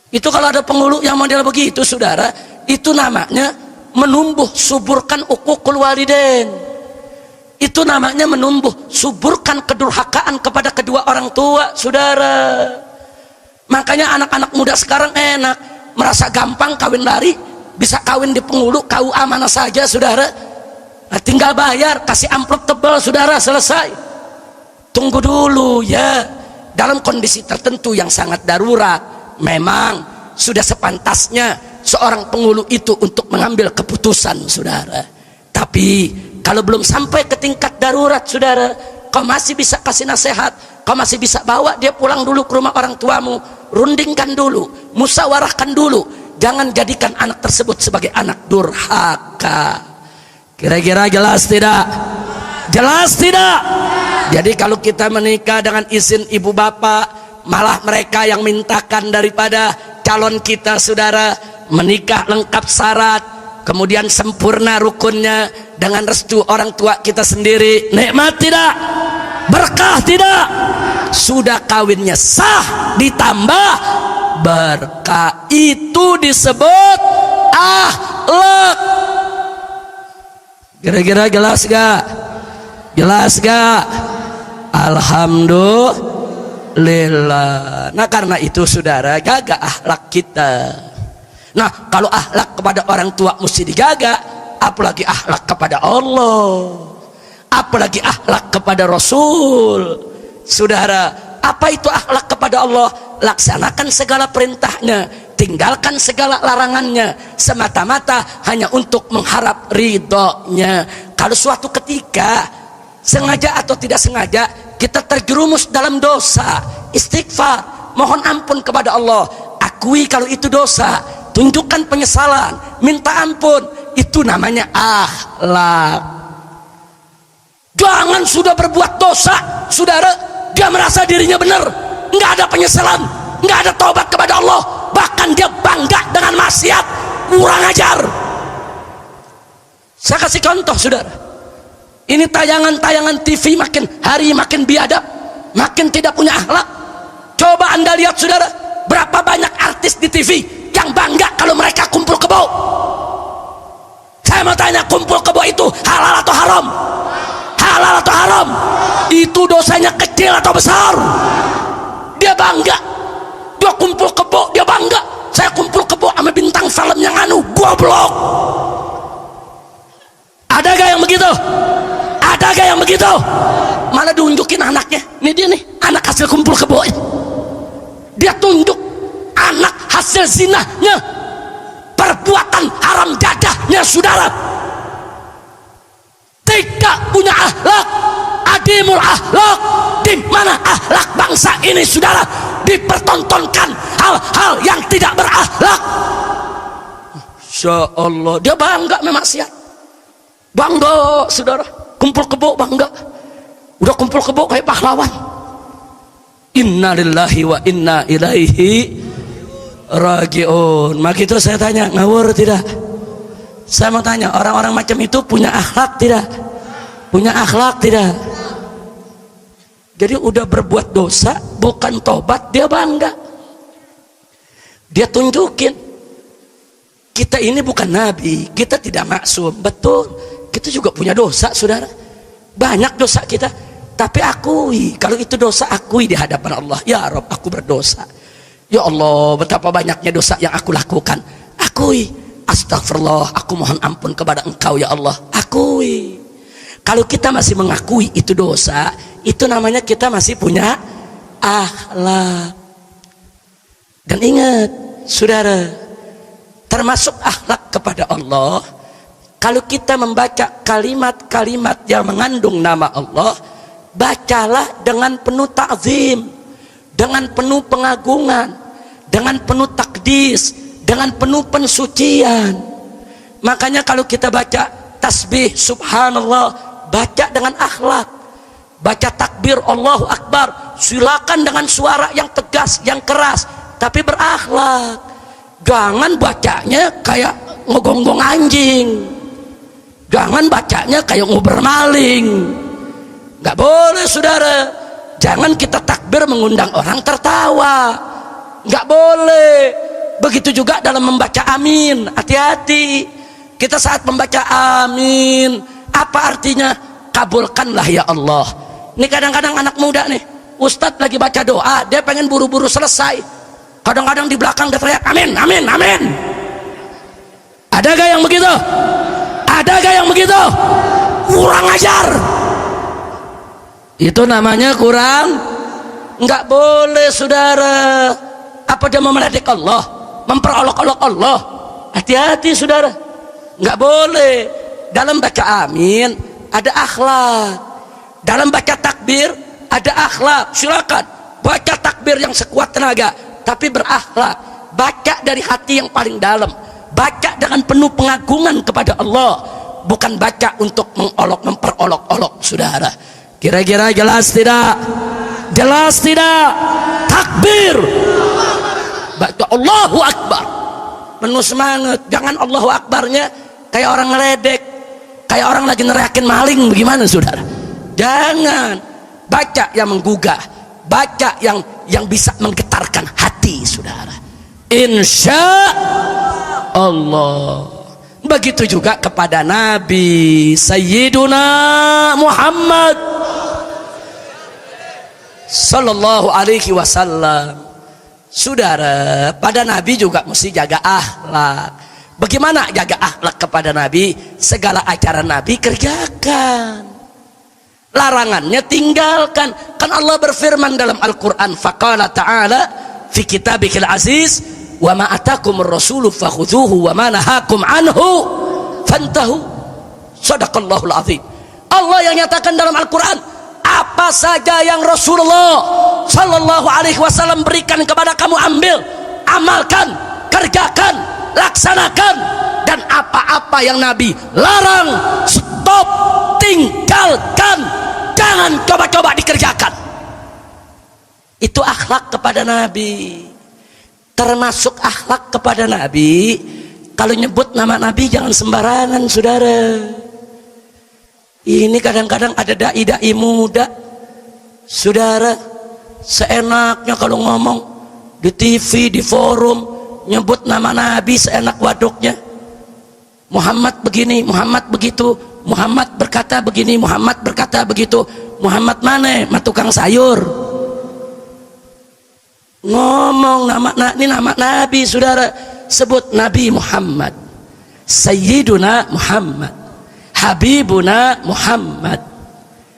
Itu kalau ada pengulu yang model begitu, saudara, itu namanya menumbuh suburkan uququl walidain. Itu namanya menumbuh suburkan kedurhakaan kepada kedua orang tua, saudara. Makanya anak-anak muda sekarang enak, merasa gampang kawin lari, bisa kawin di pengulu, KUA mana saja, saudara. Nah, tinggal bayar, kasih amplop tebal, saudara, selesai. Tunggu dulu ya. Dalam kondisi tertentu yang sangat darurat, memang sudah sepantasnya seorang pengulu itu untuk mengambil keputusan, saudara. Tapi kalau belum sampai ke tingkat darurat, saudara, kau masih bisa kasih nasihat, kau masih bisa bawa dia pulang dulu ke rumah orang tuamu, rundingkan dulu, musyawarahkan dulu. Jangan jadikan anak tersebut sebagai anak durhaka. Kira-kira jelas tidak? Jelas tidak? Jadi kalau kita menikah dengan izin ibu bapak, malah mereka yang mintakan daripada calon kita, saudara. Menikah lengkap syarat, kemudian sempurna rukunnya dengan restu orang tua kita sendiri. Nikmat tidak? Berkah tidak? Sudah kawinnya sah ditambah berkah. Itu disebut akhlak. Kira-kira jelas gak? Jelas gak? Alhamdulillah. Nah karena itu, saudara, jaga akhlak kita. Nah kalau akhlak kepada orang tua mesti dijaga, apalagi akhlak kepada Allah, apalagi akhlak kepada Rasul. Saudara, apa itu akhlak kepada Allah? Laksanakan segala perintahnya, tinggalkan segala larangannya, semata-mata hanya untuk mengharap ridhonya. Kalau suatu ketika sengaja atau tidak sengaja kita terjerumus dalam dosa, istighfar, mohon ampun kepada Allah, akui kalau itu dosa, tunjukkan penyesalan, minta ampun, itu namanya akhlak. Jangan sudah berbuat dosa, saudara, dia merasa dirinya benar, nggak ada penyesalan, nggak ada taubat kepada Allah, bahkan dia bangga dengan maksiat, kurang ajar. Saya kasih contoh, saudara. Ini tayangan-tayangan TV makin hari makin biadab, makin tidak punya akhlak. Coba Anda lihat, saudara, berapa banyak artis di TV yang bangga kalau mereka kumpul kebo. Saya mau tanya, kumpul kebo itu halal atau haram? Halal atau haram? Itu dosanya kecil atau besar? Dia bangga, dia kumpul kebo, dia bangga. Saya kumpul kebo sama bintang film yang anu, goblok. Ada gak yang begitu? Ada gak yang begitu? Malah diunjukin anaknya, ini dia nih, anak hasil kumpul kebo. Dia tunjuk anak hasil zinahnya, perbuatan haram dadahnya, saudara. Tidak punya akhlak, adimul akhlak. Di mana akhlak bangsa ini, saudara? Dipertontonkan hal-hal yang tidak berakhlak. Insya Allah dia bangga memaksiat, bangga, saudara. Kumpul kebo bangga, udah kumpul kebo kayak pahlawan. Inna lillahi wa inna ilaihi raji'un. Maka itu saya tanya, ngawur tidak? Saya mau tanya, orang-orang macam itu punya akhlak tidak? Punya akhlak tidak? Jadi udah berbuat dosa, bukan tobat, dia bangga. Dia tunjukin, kita ini bukan nabi, kita tidak maksum. Betul, kita juga punya dosa, saudara. Banyak dosa kita, tapi akui kalau itu dosa, akui di hadapan Allah. Ya Rabb, aku berdosa. Ya Allah, betapa banyaknya dosa yang aku lakukan. Akui. Astagfirullah, aku mohon ampun kepada Engkau ya Allah. Akui. Kalau kita masih mengakui itu dosa, itu namanya kita masih punya akhlak. Dan ingat, saudara, termasuk akhlak kepada Allah, kalau kita membaca kalimat-kalimat yang mengandung nama Allah, bacalah dengan penuh ta'zim, dengan penuh pengagungan, dengan penuh takdis, dengan penuh pensucian. Makanya kalau kita baca tasbih subhanallah, baca dengan akhlak. Baca takbir Allahu Akbar, silakan dengan suara yang tegas, yang keras, tapi berakhlak. Jangan bacanya kayak ngegonggong anjing, jangan bacanya kayak ngobrol maling. Gak boleh, saudara. Jangan kita takbir mengundang orang tertawa, gak boleh. Begitu juga dalam membaca amin, hati-hati. Kita saat membaca amin, apa artinya? Kabulkanlah ya Allah. Ini kadang-kadang anak muda nih, Ustadz lagi baca doa, dia pengen buru-buru selesai. Kadang-kadang di belakang dia teriak amin, amin, amin. Ada gak yang begitu? Ada gak yang begitu? Kurang ajar. Itu namanya kurang. Nggak boleh, saudara. Apa dia mau meledek Allah, memperolok-olok Allah? Hati-hati, saudara. Nggak boleh. Dalam baca amin ada akhlak, dalam baca takbir ada akhlak. Silakan baca takbir yang sekuat tenaga, tapi berakhlak. Baca dari hati yang paling dalam, baca dengan penuh pengagungan kepada Allah, bukan baca untuk mengolok, memperolok-olok, saudara. Kira-kira jelas tidak? Jelas tidak? Takbir, baca Allahu Akbar, penuh semangat. Jangan Allahu Akbarnya kayak orang ngeledek, kayak orang lagi neriakin maling. Bagaimana, saudara? Jangan. Baca yang menggugah, baca yang bisa menggetarkan hati, saudara. Insya Allah. Begitu juga kepada Nabi Sayyiduna Muhammad Sallallahu Alaihi Wasallam. Saudara, pada Nabi juga mesti jaga akhlak. Bagaimana jaga akhlak kepada Nabi? Segala ajaran Nabi kerjakan, larangannya tinggalkan. Kan Allah berfirman dalam Al-Quran, faqala ta'ala fi kitabikil aziz, wa ma atakumur rasulu fakhudhuhu wa ma nahakum anhu fantahu. Sadaqallahul azim. Allah yang nyatakan dalam Al-Quran, Apa saja yang Rasulullah Sallallahu Alaihi Wasallam berikan kepada kamu, ambil, amalkan, kerjakan, laksanakan. Dan apa-apa yang Nabi larang, stop, tinggalkan, jangan coba-coba dikerjakan. Itu akhlak kepada Nabi. Termasuk akhlak kepada Nabi, kalau nyebut nama Nabi jangan sembarangan, saudara. Ini kadang-kadang ada dai-dai muda, saudara, seenaknya kalau ngomong di TV, di forum, nyebut nama Nabi seenak waduknya. Muhammad begini, Muhammad begitu, Muhammad berkata begini, Muhammad berkata begitu. Muhammad mana? Ma tukang sayur. Ngomong ini nama Nabi, saudara. Sebut Nabi Muhammad, Sayyiduna Muhammad, Habibuna Muhammad,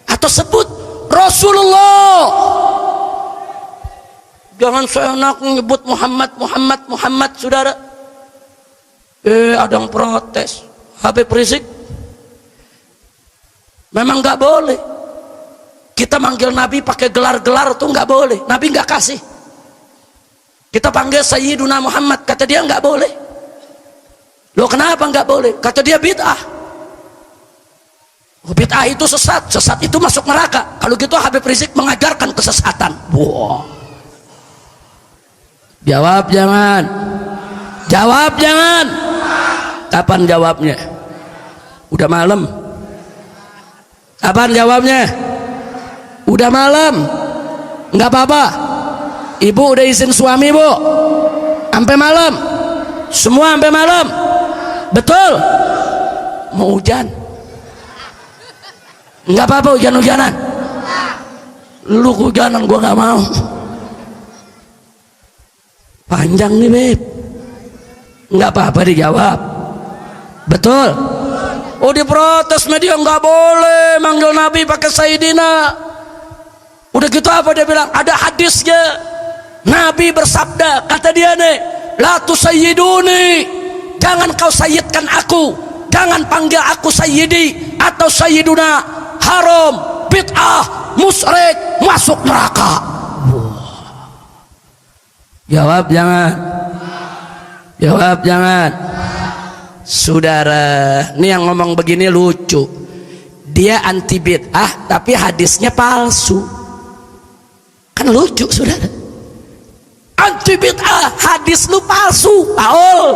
atau sebut Rasulullah. Jangan seenak menyebut Muhammad, Muhammad, Muhammad, saudara. Ada yang protes. Habib Rizik memang nggak boleh kita manggil Nabi pakai gelar-gelar, tuh nggak boleh. Nabi nggak kasih. Kita panggil Sayyiduna Muhammad, kata dia nggak boleh. Loh, kenapa nggak boleh? Kata dia bid'ah. Bid'ah itu sesat, sesat itu masuk neraka. Kalau gitu Habib Rizik mengajarkan kesesatan. Wow. Jawab jangan. Jawab jangan. Kapan jawabnya? Udah malam. Kapan jawabnya? Udah malam. Nggak apa-apa. Ibu udah izin suami, Bu, sampai malam. Semua sampai malam. Betul? Mau hujan? Nggak apa-apa hujan-hujanan. Lu hujanan gua nggak mau. Panjang nih, Beb. Nggak apa-apa dijawab. Betul? Oh, diprotes media, nggak boleh manggil Nabi pakai Sayyidina. Udah gitu apa dia bilang? Ada hadisnya. Nabi bersabda, kata dia nih, la tusayyiduni, jangan kau sayyidkan aku, jangan panggil aku sayyidi atau sayyiduna, haram, bid'ah, musyrik, masuk neraka. Jawab jangan. Jawab jangan. Saudara, ini yang ngomong begini lucu. Dia anti bid'ah tapi hadisnya palsu. Kan lucu, saudara. Anti bid'ah, hadis lu palsu, Paul.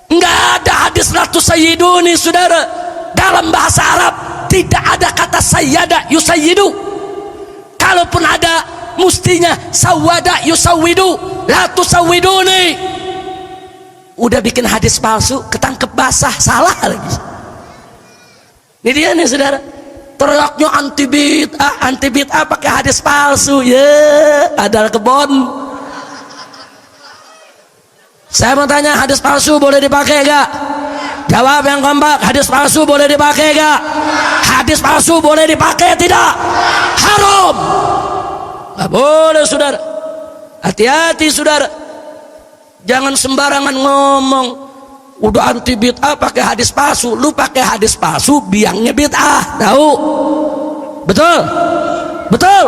Enggak ada hadis ratu sayyiduni, saudara. Dalam bahasa Arab tidak ada kata sayyada yusayyidu. Kalaupun ada, mestinya sawada yusawwidu, la tusawwiduni. Udah bikin hadis palsu, ketangkep basah, salah lagi. Ini dia nih, saudara. Teriaknya anti bid'ah pakai hadis palsu. Ya, ada kebon. Saya mau tanya, hadis palsu boleh dipakai gak? Jawab yang kompak. Hadis palsu boleh dipakai gak? Hadis palsu boleh dipakai tidak? Haram. Gak boleh, saudara. Hati-hati, saudara. Jangan sembarangan ngomong. Udah anti bid'ah pakai hadis palsu, lu pakai hadis palsu biangnya bid'ah, tahu? Betul? Betul?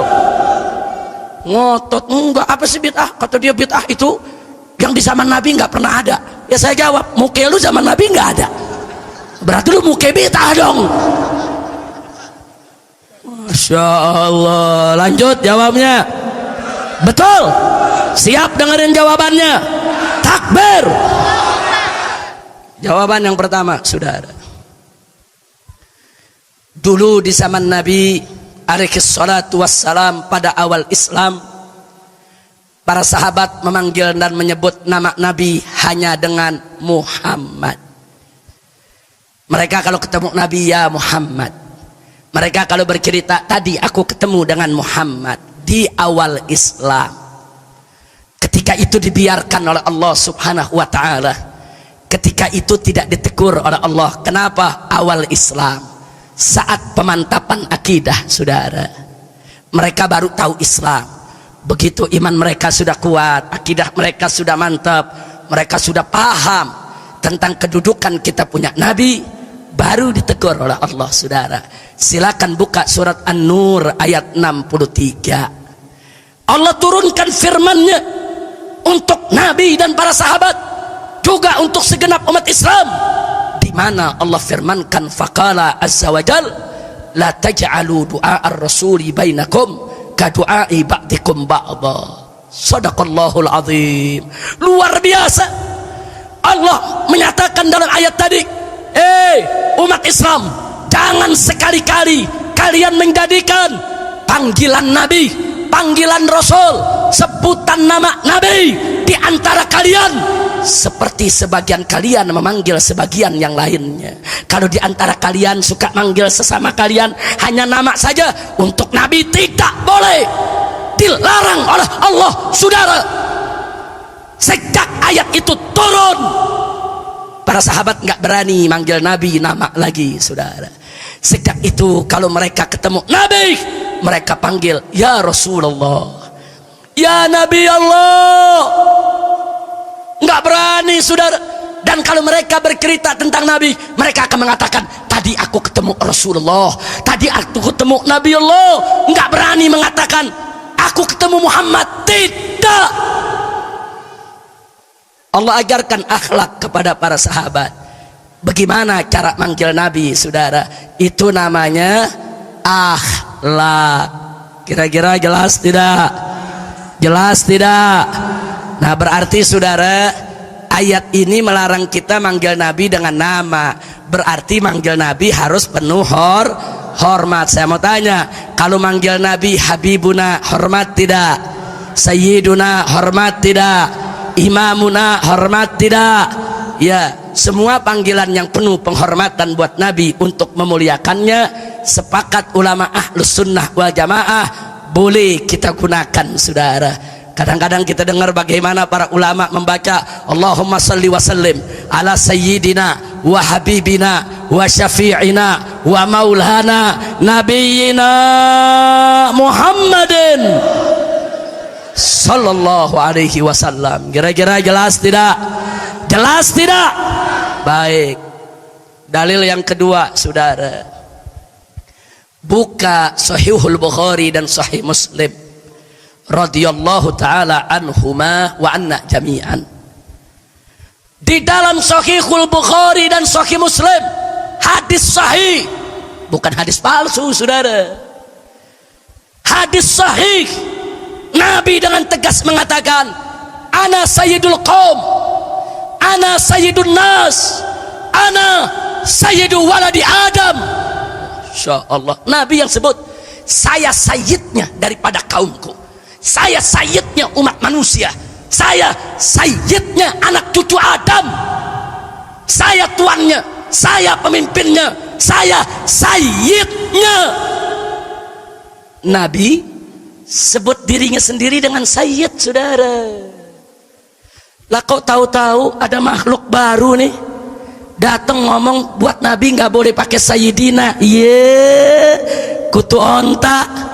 Ngotot, enggak, apa sih bid'ah? Kata dia bid'ah itu yang di zaman Nabi nggak pernah ada. Ya saya jawab, muke lu zaman Nabi nggak ada, berarti lu muke bid'ah dong. Masya Allah. Lanjut jawabnya. Betul? Siap dengerin jawabannya? Takbir. Jawaban yang pertama, saudara. Dulu di zaman Nabi alaihi salatu wassalam, pada awal Islam, para sahabat memanggil dan menyebut nama Nabi hanya dengan Muhammad. Mereka kalau ketemu Nabi, ya Muhammad. Mereka kalau bercerita, tadi aku ketemu dengan Muhammad di awal Islam. Ketika itu dibiarkan oleh Allah subhanahu wa ta'ala. Ketika itu tidak ditegur oleh Allah. Kenapa? Awal Islam, saat pemantapan akidah, saudara. Mereka baru tahu Islam. Begitu iman mereka sudah kuat, akidah mereka sudah mantap, mereka sudah paham tentang kedudukan kita punya Nabi, baru ditegur oleh Allah. Saudara, silakan buka surat An-Nur ayat 63. Allah turunkan firman-Nya untuk Nabi dan para sahabat, juga untuk segenap umat Islam, di mana Allah firmankan, faqala azza wa jal, la taj'alu du'a ar-rasuli bainakum ka du'ai ba'dikum ba'dha. Sadaqallahul azim. Luar biasa. Allah menyatakan dalam ayat tadi, umat Islam, jangan sekali-kali kalian menjadikan panggilan Nabi, panggilan Rasul, sebutan nama Nabi di antara kalian seperti sebagian kalian memanggil sebagian yang lainnya. Kalau di antara kalian suka manggil sesama kalian hanya nama saja, untuk Nabi tidak boleh, dilarang oleh Allah. Saudara, sejak ayat itu turun, para sahabat nggak berani manggil Nabi nama lagi. Saudara, sejak itu kalau mereka ketemu Nabi, mereka panggil ya Rasulullah, ya Nabi Allah. Nggak berani, saudara. Dan kalau mereka bercerita tentang Nabi, mereka akan mengatakan, tadi aku ketemu Rasulullah, tadi aku ketemu Nabi Allah. Nggak berani mengatakan aku ketemu Muhammad. Tidak. Allah ajarkan akhlak kepada para sahabat. Bagaimana cara manggil Nabi, saudara? Itu namanya akhlak. Kira-kira jelas tidak? Jelas tidak? Nah, berarti saudara, ayat ini melarang kita manggil Nabi dengan nama. Berarti manggil Nabi harus penuh hormat. Saya mau tanya, kalau manggil Nabi Habibuna, hormat tidak? Sayyiduna, hormat tidak? Imamuna, hormat tidak? Ya, semua panggilan yang penuh penghormatan buat Nabi untuk memuliakannya, sepakat ulama ahlus sunnah wal jamaah, boleh kita gunakan, saudara. Kadang-kadang kita dengar bagaimana para ulama membaca Allahumma salli wa sallim ala sayyidina wa habibina wa syafi'ina wa maulana nabiyyina Muhammadin sallallahu alaihi wasallam. Kira-kira jelas tidak? Jelas tidak? Baik. Dalil yang kedua, saudara. Buka Sahihul Bukhari dan Sahih Muslim radhiyallahu taala anhuma wa anna jami'an. Di dalam Sahihul Bukhari dan Sahih Muslim, hadis sahih, bukan hadis palsu, saudara. Hadis sahih. Nabi dengan tegas mengatakan, ana sayyidul qaum, ana sayyidun nas, ana sayyidu waladi Adam. Insyaallah, Nabi yang sebut, saya sayyidnya daripada kaumku, saya sayyidnya umat manusia, saya sayyidnya anak cucu Adam, saya tuannya, saya pemimpinnya, saya sayyidnya. Nabi sebut dirinya sendiri dengan sayyid, saudara. Lah kok tahu-tahu ada makhluk baru nih datang ngomong buat Nabi nggak boleh pakai sayyidina. Kutu onta.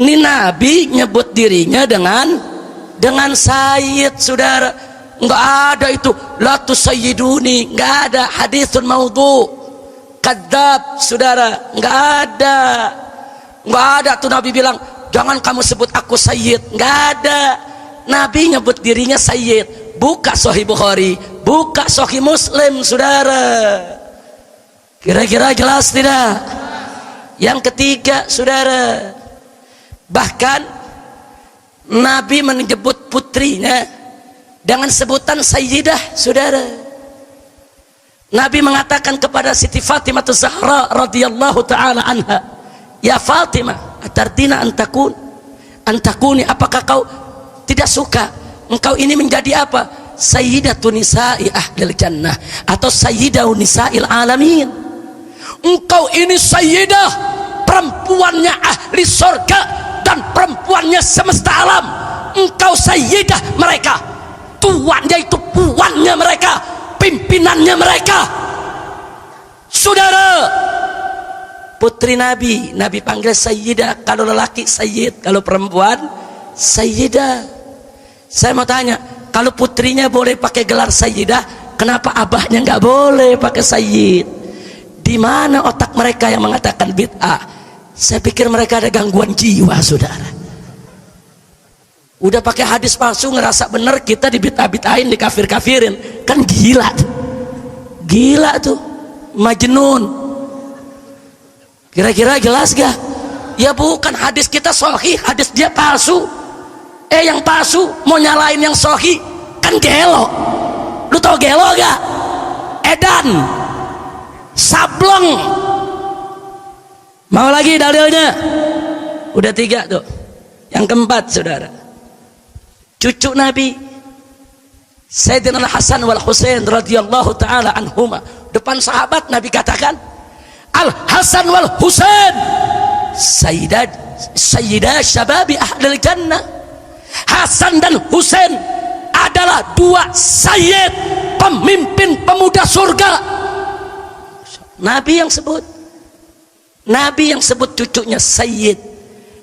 Ini Nabi nyebut dirinya dengan sayyid, saudara. Nggak ada itu la tusayyiduni, nggak ada. Haditsun maudhu, kadzab, saudara. Nggak ada tuh Nabi bilang jangan kamu sebut aku sayyid. Nggak ada. Nabi nyebut dirinya sayyid. Buka Sahih Bukhari, buka Sahih Muslim, saudara. Kira-kira jelas tidak? Yang ketiga, saudara, bahkan Nabi menyebut putrinya dengan sebutan Sayyidah, saudara. Nabi mengatakan kepada Siti Fatimah Zahra radhiyallahu taala anha, ya Fatimah, atardina antakuni, apakah kau tidak suka engkau ini menjadi apa? Sayyidatun nisa'i ahlil jannah, atau sayyidatun nisa'il alamin. Engkau ini sayyidah, perempuannya ahli surga dan perempuannya semesta alam. Engkau sayyidah mereka, tuannya itu puannya mereka, pimpinannya mereka. Saudara, putri Nabi, Nabi panggil sayyidah. Kalau lelaki sayyid, kalau perempuan sayyidah. Saya mau tanya, kalau putrinya boleh pakai gelar sayyidah, Kenapa abahnya nggak boleh pakai sayyid? Di mana otak mereka yang mengatakan bid'ah? Saya pikir mereka ada gangguan jiwa, saudara. Udah pakai hadis palsu ngerasa bener, kita dibid'ah-bid'ahin, dikafir-kafirin. Kan gila tuh. Gila tuh. Majnun. Kira-kira jelas gak? Ya bukan, hadis kita sahih, hadis dia palsu. Yang palsu mau nyalain yang sahih, kan gelo. Lu tau gelo gak? Edan, sableng. Mau lagi dalilnya? Udah 3 tuh. Yang keempat, saudara, cucu Nabi Sayyidina Hasan wal Husain radhiyallahu taala anhuma, depan sahabat Nabi katakan, Al Hasan wal Husain sayyidah syababi ahlil jannah. Hasan dan Husain adalah 2 sayyid, pemimpin pemuda surga. Nabi yang sebut cucunya sayyid.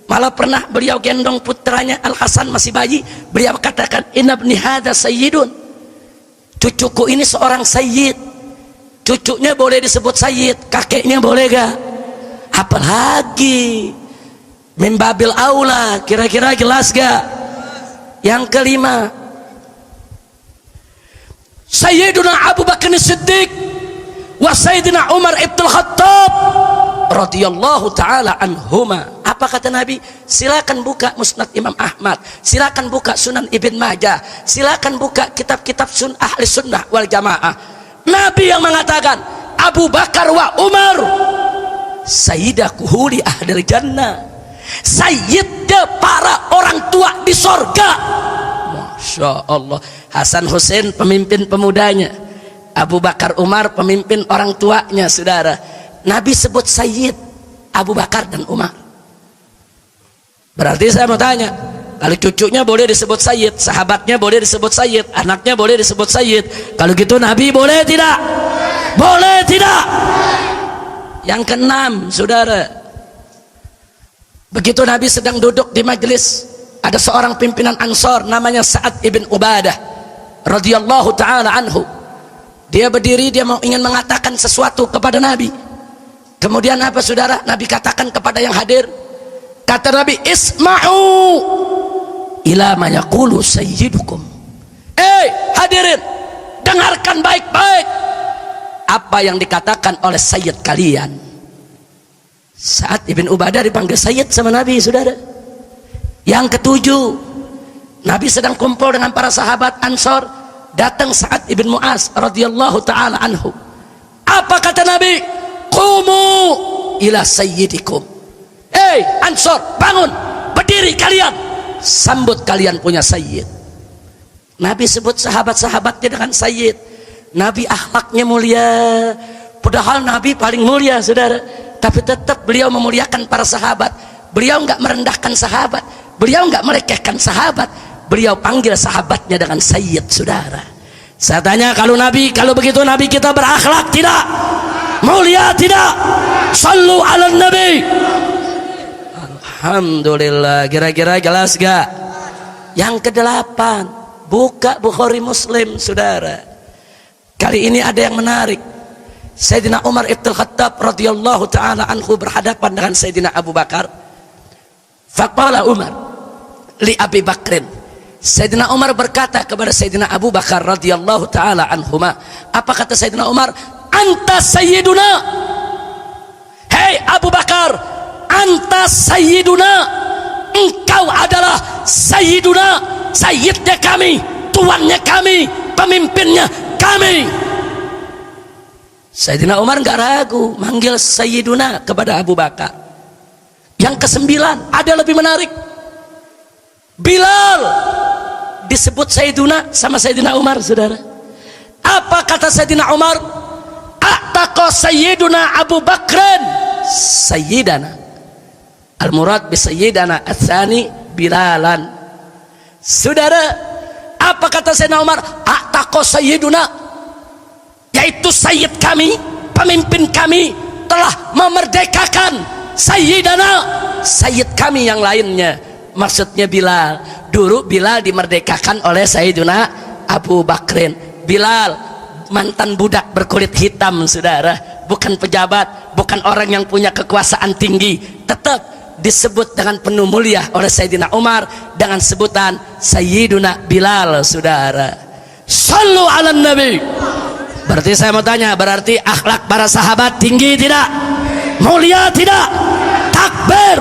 Malah pernah beliau gendong putranya Al Hasan masih bayi, beliau katakan, inna ibni hadza sayyidun, cucuku ini seorang sayyid. Cucunya boleh disebut sayyid, kakeknya boleh gak? Apalagi mimbabil aula. Kira-kira jelas gak? Yang kelima, Sayyiduna Abu Bakar Siddiq wa Sayyidina Umar ibn Khattab radhiyallahu taala anhuma. Apa kata Nabi? Silakan buka Musnad Imam Ahmad, silakan buka Sunan Ibn Majah, silakan buka kitab-kitab ahli sunnah wal jamaah. Nabi yang mengatakan, Abu Bakar wa Umar sayyidah kuhuli ahli jannah, sayyidnya para orang tua di sorga. Masya Allah. Hasan Husain pemimpin pemudanya, Abu Bakar Umar pemimpin orang tuanya, saudara. Nabi sebut sayyid Abu Bakar dan Umar. Berarti saya mau tanya, kalau cucunya boleh disebut sayyid, sahabatnya boleh disebut sayyid, anaknya boleh disebut sayyid, kalau gitu Nabi boleh tidak? Boleh tidak? Yang keenam, saudara, begitu Nabi sedang duduk di majelis, ada seorang pimpinan Ansor namanya Sa'ad ibn Ubadah radhiyallahu taala anhu. Dia berdiri, dia mau ingin mengatakan sesuatu kepada Nabi. Kemudian apa, saudara? Nabi katakan kepada yang hadir, kata Nabi, isma'u ila ma yaqulu sayyidukum. Hadirin, dengarkan baik-baik apa yang dikatakan oleh sayyid kalian. Sa'ad ibn Ubadah dipanggil sayyid sama Nabi, saudara. Yang ketujuh, Nabi sedang kumpul dengan para sahabat Ansor, datang Sa'ad ibn Mu'az radhiyallahu taala anhu. Apa kata Nabi? Qumu ila sayyidikum. Ansor, bangun, berdiri kalian, sambut kalian punya sayyid. Nabi sebut sahabat-sahabatnya dengan sayyid. Nabi akhlaknya mulia, padahal Nabi paling mulia, saudara, tapi tetap beliau memuliakan para sahabat. Beliau nggak merendahkan sahabat, beliau nggak merekehkan sahabat, beliau panggil sahabatnya dengan sayyid, saudara. Saya tanya, kalau begitu Nabi kita berakhlak tidak? Mulia tidak? Sallu ala Nabi. Alhamdulillah. Kira-kira jelas gak? Yang kedelapan, buka Bukhari Muslim, saudara. Kali ini ada yang menarik. Sayyidina Umar ibn Khattab radhiyallahu taala anhu berhadapan dengan Sayyidina Abu Bakar. Faqala Umar li Abi Bakrin. Sayyidina Umar berkata kepada Sayyidina Abu Bakar radhiyallahu taala anhuma. Apa kata Sayyidina Umar? Anta sayyiduna. Hei Abu Bakar, anta sayyiduna. Engkau adalah sayyiduna, sayyidnya kami, tuannya kami, pemimpinnya kami. Sayyidina Umar nggak ragu manggil sayyiduna kepada Abu Bakar. Yang kesembilan ada lebih menarik. Bilal disebut sayyiduna sama Sayyidina Umar, saudara. Apa kata Sayyidina Umar? Ataqa sayyiduna Abu Bakrin sayyidana. Al-murad bi sayyidana ats-tsani Bilalan. Saudara, apa kata Sayyidina Umar? Ataqa sayyiduna, yaitu sayyid kami, pemimpin kami telah memerdekakan sayyidana, sayyid kami yang lainnya. Maksudnya Bilal. Dulu Bilal dimerdekakan oleh Sayyidina Abu Bakrin. Bilal mantan budak berkulit hitam, saudara, bukan pejabat, bukan orang yang punya kekuasaan tinggi, tetap disebut dengan penuh mulia oleh Sayyidina Umar dengan sebutan Sayyiduna Bilal, saudara. Sallu ala Nabi. Berarti saya mau tanya, berarti akhlak para sahabat tinggi tidak? Mulia tidak? Takbir.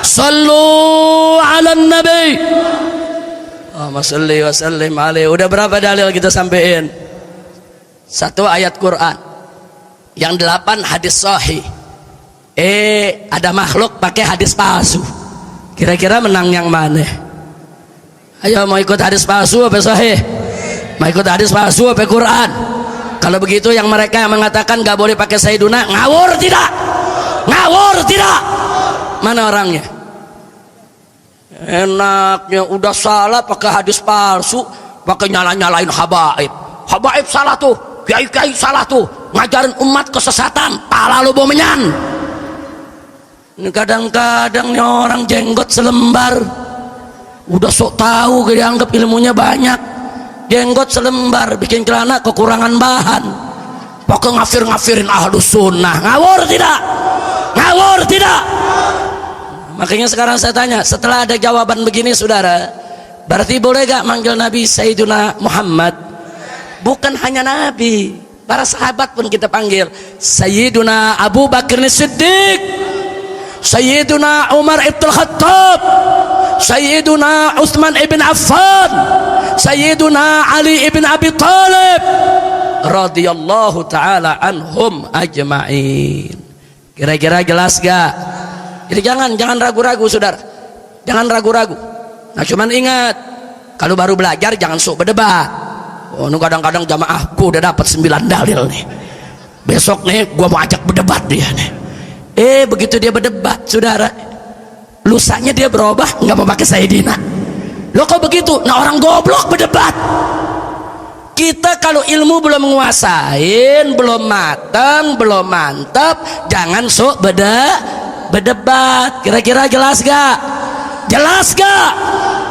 Sallu ala Nabi. Allahumma shalli wa sallim alaihi. Udah berapa dalil kita sampein? 1 ayat Quran, yang 8 hadis sahih. Ada makhluk pakai hadis palsu. Kira-kira menang yang mana? Ayo, mau ikut hadis palsu apa sahih? Mau ikut hadis palsu apa Quran? Kalau begitu yang mereka yang mengatakan gak boleh pakai Sayyiduna, ngawur tidak? Ngawur tidak? Mana orangnya? Enaknya udah salah pakai hadis palsu, pakai nyalain habaib. Habaib salah tuh, kiai-kiai salah tuh, ngajarin umat kesesatan, pala lu bomenyan. Ini kadang-kadang nih orang jenggot selembar, udah sok tahu, dianggap ilmunya banyak. Jenggot selembar bikin celana kekurangan bahan, pakai ngafir-ngafirin ahlus sunnah. Ngawur tidak? Ngawur tidak? Makanya sekarang saya tanya, setelah ada jawaban begini, saudara, berarti boleh gak manggil Nabi Sayyiduna Muhammad? Bukan hanya Nabi, para sahabat pun kita panggil Sayyiduna Abu Bakar Siddiq, Sayyiduna Umar ibn Khattab, Sayyiduna Utsman ibn Affan, Sayyiduna Ali ibn Abi Talib radhiyallahu ta'ala anhum ajma'in. Kira-kira jelas gak? Jadi jangan ragu-ragu, saudara, jangan ragu-ragu. Nah, cuman ingat, kalau baru belajar jangan sok berdebat. Oh, nu kadang-kadang jamaahku udah dapat 9 dalil nih, besok nih gua mau ajak berdebat dia nih. Begitu dia berdebat, saudara, lusanya dia berubah, nggak mau pakai Sayyidina. Lo kok begitu? Nah, orang goblok berdebat. Kita kalau ilmu belum menguasain, belum matang, belum mantap, jangan sok berdebat. Kira-kira jelas gak? Jelas gak?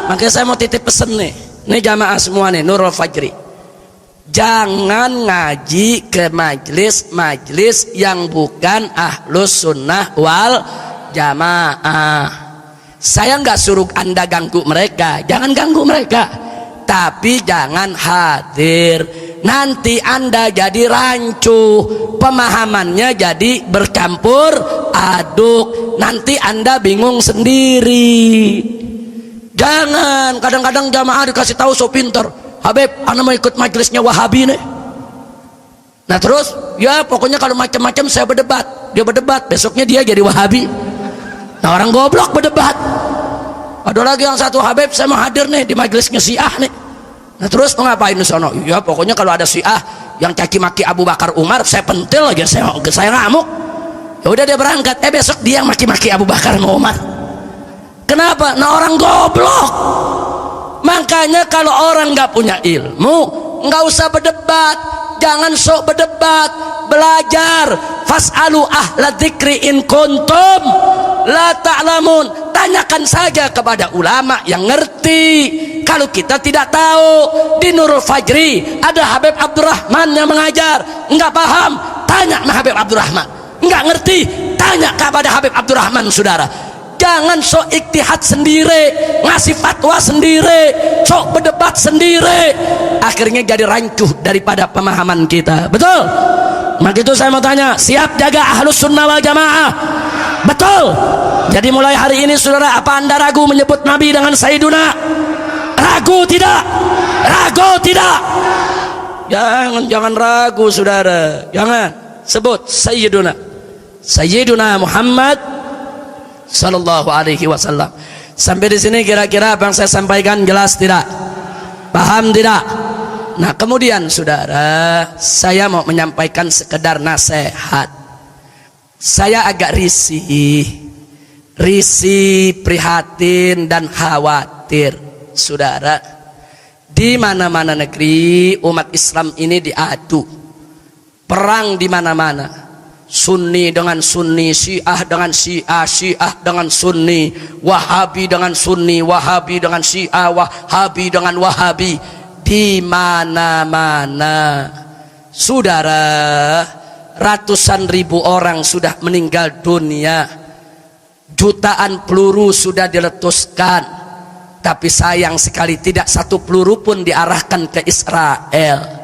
Makanya saya mau titip pesen nih jamaah semua nih, Nurul Fajri, jangan ngaji ke majlis yang bukan ahlus sunnah wal jamaah. Saya nggak suruh anda ganggu mereka, jangan ganggu mereka, tapi jangan hadir. Nanti anda jadi rancu, pemahamannya jadi bercampur aduk, nanti anda bingung sendiri. Jangan, kadang-kadang jamaah dikasih tahu so pinter, Habib, anda mau ikut majelisnya Wahabi nih. Nah terus, ya pokoknya kalau macam-macam saya berdebat, dia berdebat, besoknya dia jadi Wahabi. Nah, orang goblok berdebat. Ada lagi yang satu, Habib, saya mau hadir nih di majelisnya Syiah nih. Nah terus mau ngapain di sana? Ya pokoknya kalau ada Syiah yang caci maki Abu Bakar Umar, saya pentil aja, saya ngamuk. Ya udah dia berangkat, besok dia yang maki-maki Abu Bakar Umar. Kenapa? Nah, orang goblok. Makanya kalau orang nggak punya ilmu, nggak usah berdebat, jangan sok berdebat, belajar. Fas'alu ahla dzikri in kuntum la ta'lamun. Tanyakan saja kepada ulama yang ngerti. Kalau kita tidak tahu, di Nurul Fajri ada Habib Abdurrahman yang mengajar, nggak paham, tanya sama Habib Abdurrahman. Nggak ngerti, tanya kepada Habib Abdurrahman, saudara. Jangan sok iktihad sendiri, ngasih fatwa sendiri, sok berdebat sendiri, akhirnya jadi rancuh daripada pemahaman kita. Betul? Maka itu saya mau tanya, siap jaga ahlus sunnah wal jamaah? Betul? Jadi mulai hari ini, saudara, apa anda ragu menyebut Nabi dengan Sayyiduna? Ragu tidak? Ragu tidak? Jangan ragu, saudara, jangan sebut Sayyiduna Muhammad sallallahu alaihi wasallam. Sampai di sini kira-kira apa yang saya sampaikan jelas tidak? Paham tidak? Nah, kemudian saudara, saya mau menyampaikan sekedar nasihat. Saya agak risih, prihatin dan khawatir, saudara. Di mana-mana negeri umat Islam ini diadu, perang di mana-mana. Sunni dengan Sunni, Syiah dengan Syiah, Syiah dengan Sunni, Wahabi dengan Sunni, Wahabi dengan Syiah, Wahabi dengan Wahabi. di mana-mana. Saudara, ratusan ribu orang sudah meninggal dunia, jutaan peluru sudah diletuskan, tapi sayang sekali tidak satu peluru pun diarahkan ke Israel.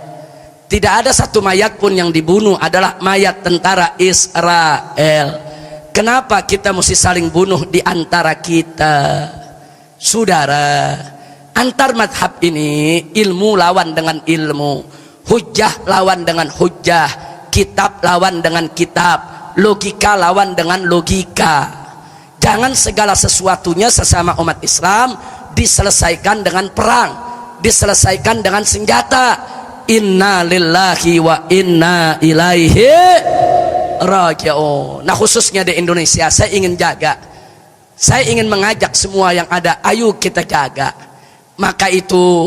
Tidak ada satu mayat pun yang dibunuh adalah mayat tentara Israel. Kenapa kita mesti saling bunuh di antara kita? Saudara, antar madhab ini ilmu lawan dengan ilmu, hujjah lawan dengan hujjah, kitab lawan dengan kitab, logika lawan dengan logika. Jangan segala sesuatunya sesama umat Islam diselesaikan dengan perang, diselesaikan dengan senjata. Inna lillahi wa inna ilaihi raji'un. Nah, khususnya di Indonesia saya ingin jaga, saya ingin mengajak semua yang ada, ayo kita jaga. Maka itu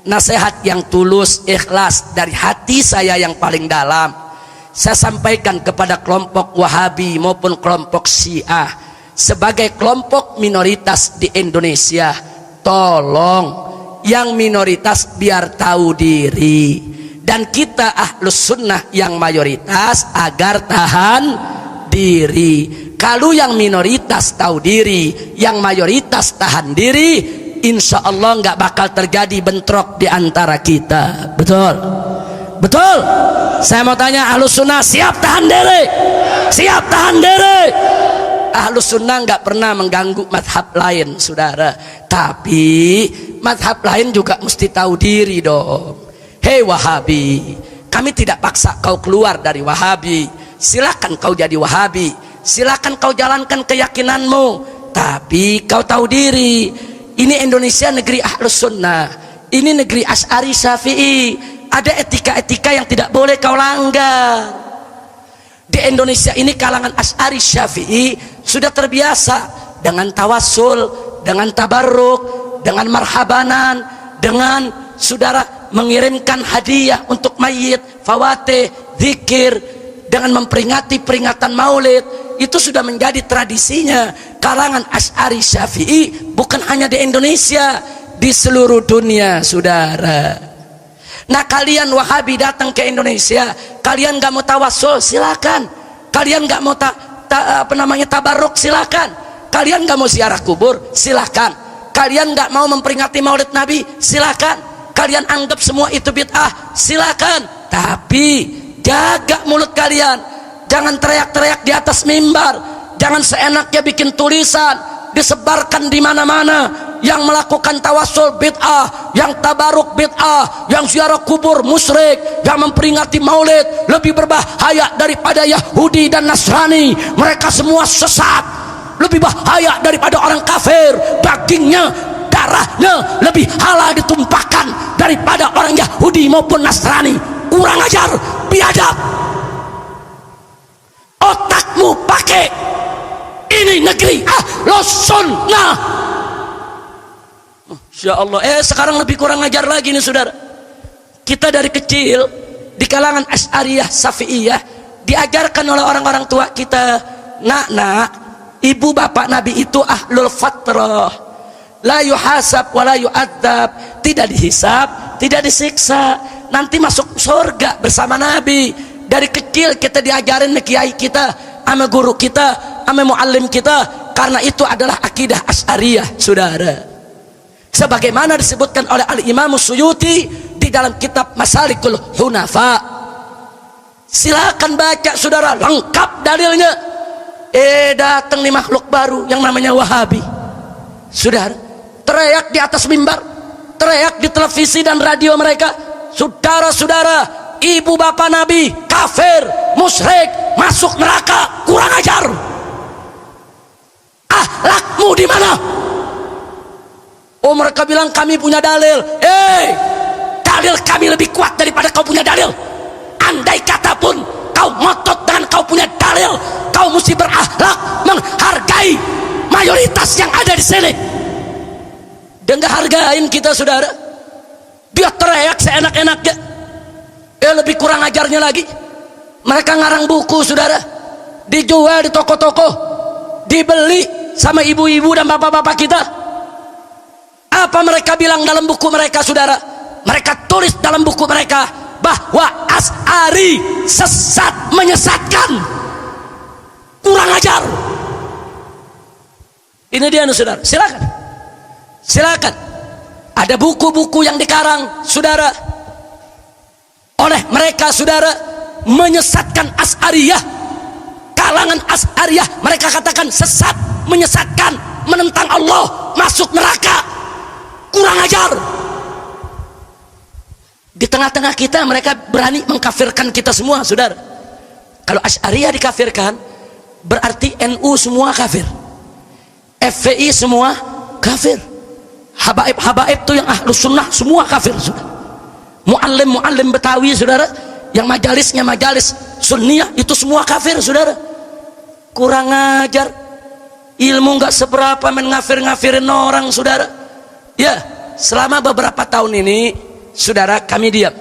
nasihat yang tulus, ikhlas dari hati saya yang paling dalam, saya sampaikan kepada kelompok Wahabi maupun kelompok Syiah sebagai kelompok minoritas di Indonesia. Tolong yang minoritas biar tahu diri, dan kita ahlus sunnah yang mayoritas agar tahan diri. Kalau yang minoritas tahu diri, yang mayoritas tahan diri, insya Allah nggak bakal terjadi bentrok di antara kita. Betul? Betul? Saya mau tanya, ahlus sunnah siap tahan diri? Siap tahan diri? Ahlus sunnah nggak pernah mengganggu madhab lain, saudara. Tapi madhab lain juga mesti tahu diri dong. Hei Wahabi, kami tidak paksa kau keluar dari Wahabi. Silakan kau jadi Wahabi, silakan kau jalankan keyakinanmu. Tapi kau tahu diri, ini Indonesia negeri ahlus sunnah, ini negeri Asy'ari Syafi'i. Ada etika-etika yang tidak boleh kau langgar. Di Indonesia ini kalangan Asy'ari Syafi'i sudah terbiasa dengan tawassul, dengan tabarruk, dengan marhabanan, dengan saudara mengirimkan hadiah untuk mayit, fawatih, zikir, dengan memperingati peringatan maulid. Itu sudah menjadi tradisinya kalangan Asy'ari Syafi'i, bukan hanya di Indonesia, di seluruh dunia, saudara. Nah, kalian Wahabi datang ke Indonesia, kalian gak mau tawassul, silakan. Kalian gak mau tabarruk, silakan. Kalian gak mau ziarah kubur, silakan. Kalian gak mau memperingati maulid Nabi, silakan. Kalian anggap semua itu bid'ah, silakan. Tapi jaga mulut kalian, jangan teriak-teriak di atas mimbar, jangan seenaknya bikin tulisan disebarkan di mana-mana. Yang melakukan tawassul bid'ah, yang tabaruk bid'ah, yang ziarah kubur musyrik, yang memperingati maulid lebih berbahaya daripada Yahudi dan Nasrani. Mereka semua sesat, lebih bahaya daripada orang kafir. Dagingnya, darahnya lebih halal ditumpahkan daripada orang Yahudi maupun Nasrani. Kurang ajar, biadab. Otakmu pakai. Ini negeri ahlus sunnah. Insya Allah. Sekarang lebih kurang ajar lagi nih, saudara. Kita dari kecil di kalangan Asy'ariyah Syafi'iyah diajarkan oleh orang-orang tua kita, nak, ibu bapak Nabi itu ahlul fatrah, la yuhasab wa la yu'adzab, tidak dihisab, tidak disiksa, nanti masuk surga bersama Nabi. Dari kecil kita diajarin nih kiai kita, sama guru kita, sama muallim kita, karena itu adalah akidah Asy'ariyah, saudara. Sebagaimana disebutkan oleh Al-Imam Suyuti di dalam kitab Masalikul Hunafa. Silakan baca, saudara, lengkap dalilnya. Datang nih makhluk baru yang namanya Wahabi, saudara, teriak di atas mimbar, teriak di televisi dan radio mereka, saudara-saudara, ibu bapak Nabi kafir, musyrik, masuk neraka, kurang ajar. Akhlakmu di mana? Oh, mereka bilang kami punya dalil. Dalil kami lebih kuat daripada kau punya dalil. Andai kata pun kau ngotot dengan kau punya dalil, kau mesti berakhlak, menghargai mayoritas yang ada di sini. Dia nggak hargain kita, saudara. Dia teriak seenak-enaknya. Lebih kurang ajarnya lagi, mereka ngarang buku, saudara, dijual di toko-toko, dibeli sama ibu-ibu dan bapak-bapak kita. Apa mereka bilang dalam buku mereka, saudara? mereka tulis dalam buku mereka bahwa Asy'ari sesat, menyesatkan, kurang ajar. Ini dia saudara, silakan ada buku-buku yang dikarang saudara oleh mereka saudara, menyesatkan Asy'ariyah, kalangan Asy'ariyah. Mereka katakan sesat, menyesatkan, menentang Allah, masuk neraka, kurang ajar. Di tengah-tengah kita mereka berani mengkafirkan kita semua saudara. Kalau Asy'ariyah dikafirkan, berarti NU semua kafir, FPI semua kafir, habaib-habaib itu yang ahlus sunnah semua kafir saudara. Muallim Betawi saudara, yang majalisnya majalis sunniyah itu semua kafir saudara. Kurang ajar, ilmu nggak seberapa, main ngafir-ngafirin orang saudara. Ya, selama beberapa tahun ini saudara kami diam,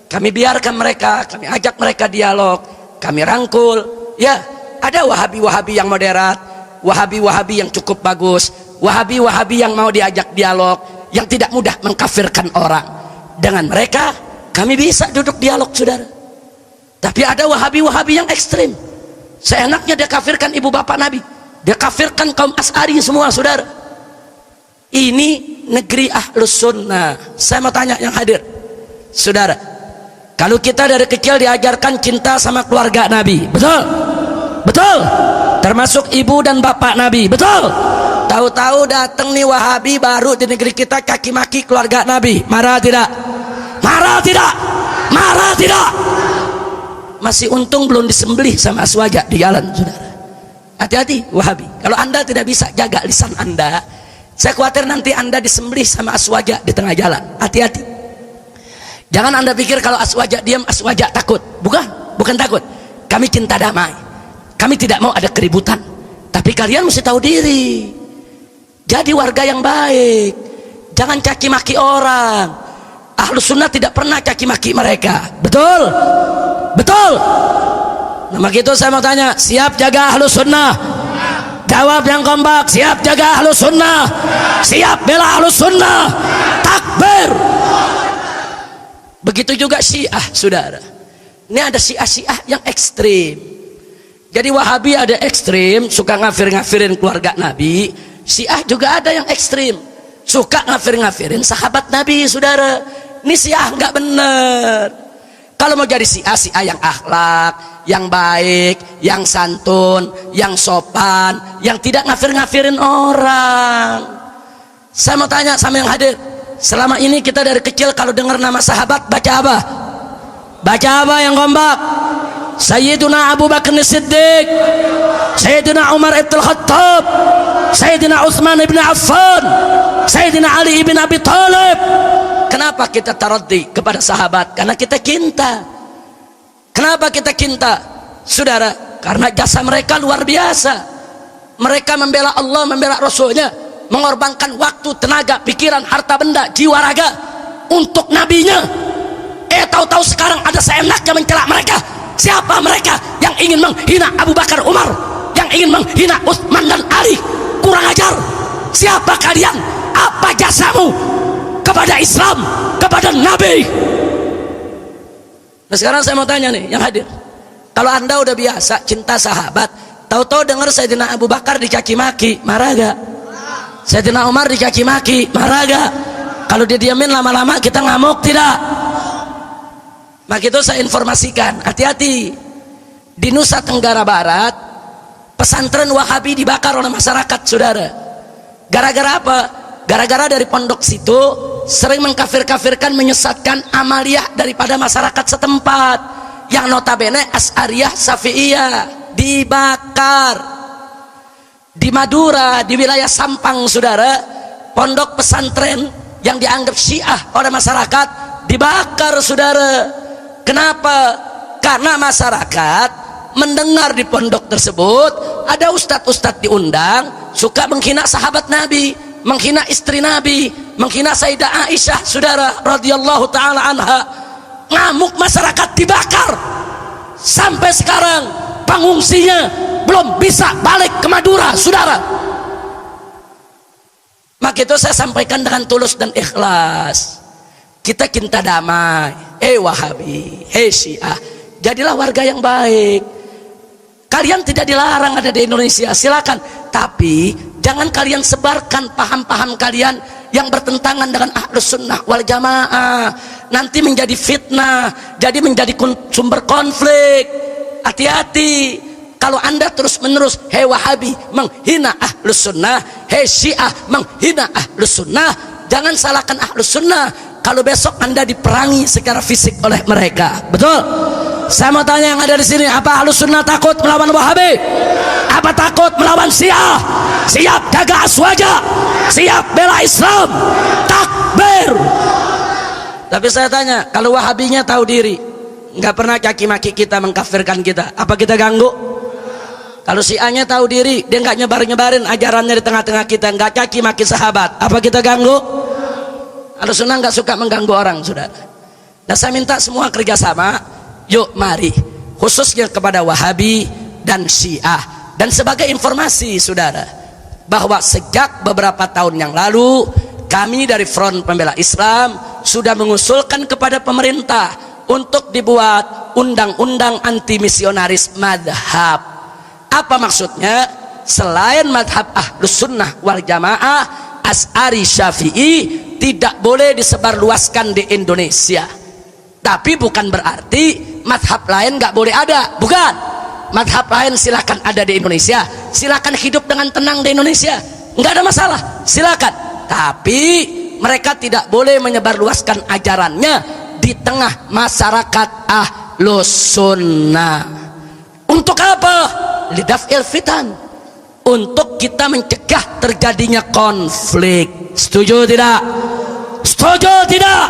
kami biarkan mereka, kami ajak mereka dialog, kami rangkul. Ya, ada wahabi-wahabi yang moderat, wahabi-wahabi yang cukup bagus, wahabi-wahabi yang mau diajak dialog, yang tidak mudah mengkafirkan orang. Dengan mereka kami bisa duduk dialog saudara. Tapi ada wahabi-wahabi yang ekstrim, seenaknya dia kafirkan ibu bapak Nabi, dia kafirkan kaum Asy'ari semua saudara. Ini negeri ahlus sunnah. Saya mau tanya yang hadir saudara, kalau kita dari kecil diajarkan cinta sama keluarga Nabi, betul? Betul? Termasuk ibu dan bapak Nabi, betul? Tahu-tahu datang nih wahabi baru di negeri kita kaki maki keluarga Nabi, marah tidak? Marah tidak? Marah tidak? Masih untung belum disembelih sama Aswaja di jalan saudara. Hati-hati wahabi, kalau anda tidak bisa jaga lisan anda, saya khawatir nanti anda disembelih sama Aswaja di tengah jalan. Hati-hati. Jangan anda pikir kalau Aswaja diam, Aswaja takut. Bukan takut. Kami cinta damai. Kami tidak mau ada keributan. Tapi kalian mesti tahu diri. Jadi warga yang baik. Jangan caci maki orang. Ahlus sunnah tidak pernah caci maki mereka. Betul? Betul? Nah begitu saya mau tanya, siap jaga ahlus sunnah? Jawab yang kompak, siap jaga ahlus sunnah, siap bela ahlus sunnah, takbir. Begitu juga Syiah saudara. Ini ada Syiah yang ekstrim. Jadi Wahabi ada ekstrim, suka ngafir-ngafirin keluarga Nabi. Syiah juga ada yang ekstrim, suka ngafir-ngafirin sahabat Nabi saudara. Ini Syiah nggak bener. Kalau mau jadi Syiah yang akhlak, yang baik, yang santun, yang sopan, yang tidak ngafir-ngafirin orang. Saya mau tanya sama yang hadir, selama ini kita dari kecil kalau dengar nama sahabat baca apa? Baca apa yang kompak? Sayyiduna Abu Bakar As-Siddiq, Sayyidina Umar Ibn Khattab, Sayyidina Utsman Ibn Affan, Sayyidina Ali Ibn Abi Thalib. Kenapa kita taraddi kepada sahabat? Karena kita cinta. Kenapa kita cinta saudara? Karena jasa mereka luar biasa. Mereka membela Allah, membela Rasulnya, mengorbankan waktu, tenaga, pikiran, harta benda, jiwa raga untuk nabinya. Tahu-tahu sekarang ada seenaknya mencela mereka. Siapa mereka yang ingin menghina Abu Bakar, Umar, yang ingin menghina Utsman dan Ali? Kurang ajar. Siapa kalian? Apa jasamu kepada Islam, kepada Nabi? Nah sekarang saya mau tanya nih yang hadir, kalau anda udah biasa cinta sahabat, tahu-tahu dengar Sayyidina Abu Bakar dicaci maki, marah gak? Sayyidina Umar dicaci maki, marah gak? Kalau dia diamin lama-lama kita ngamuk tidak? Maka itu saya informasikan, hati-hati. Di Nusa Tenggara Barat pesantren Wahabi dibakar oleh masyarakat saudara. Gara-gara apa? Gara-gara dari pondok situ sering mengkafir-kafirkan, menyesatkan amaliyah daripada masyarakat setempat yang notabene Asy'ariyah Syafi'iyah. Dibakar di Madura, di wilayah Sampang saudara, pondok pesantren yang dianggap Syiah oleh masyarakat dibakar saudara. Kenapa? Karena masyarakat mendengar di pondok tersebut ada ustadz-ustadz diundang suka menghina sahabat Nabi, menghina istri Nabi, menghina Sayyidah Aisyah saudara radhiyallahu taala anha. Ngamuk masyarakat, dibakar. Sampai sekarang pengungsinya belum bisa balik ke Madura saudara. Maka itu saya sampaikan dengan tulus dan ikhlas, Kita cinta damai. Wahabi, Syiah, jadilah warga yang baik. Kalian tidak dilarang ada di Indonesia, silakan. Tapi jangan kalian sebarkan paham-paham kalian yang bertentangan dengan Ahlus Sunnah wal Jamaah. Nanti menjadi fitnah, jadi menjadi sumber konflik. Hati-hati. Kalau anda terus-menerus Wahabi menghina Ahlus Sunnah, Syiah menghina Ahlus Sunnah, jangan salahkan Ahlus Sunnah kalau besok anda diperangi secara fisik oleh mereka. Betul? Saya mau tanya yang ada di sini, apa Ahlus Sunnah takut melawan Wahabi? Apa takut melawan Syiah? Siap jaga aswaja, siap bela Islam, takbir. Tapi saya tanya, kalau Wahabinya tahu diri, nggak pernah caci maki kita, mengkafirkan kita, apa kita ganggu? Kalau Syiahnya tahu diri, dia nggak nyebarin ajarannya di tengah-tengah kita, nggak caci maki sahabat, apa kita ganggu? Ahlus Sunnah nggak suka mengganggu orang, saudara. Dan saya minta semua kerjasama. Yuk mari, khususnya kepada Wahabi dan Syiah. Dan sebagai informasi, saudara, bahwa sejak beberapa tahun yang lalu kami dari Front Pembela Islam sudah mengusulkan kepada pemerintah untuk dibuat undang-undang anti misionaris madhab. Apa maksudnya? Selain madhab Ahlus Sunnah wal Jamaah, Asy'ari, Syafi'i tidak boleh disebarluaskan di Indonesia. Tapi bukan berarti madhab lain nggak boleh ada, bukan. Madhab lain silakan ada di Indonesia, silakan hidup dengan tenang di Indonesia, nggak ada masalah, silakan. Tapi mereka tidak boleh menyebarluaskan ajarannya di tengah masyarakat Ahlus Sunnah. Untuk apa? Lidaf'il fitan, untuk kita mencegah terjadinya konflik. Setuju tidak? Setuju tidak?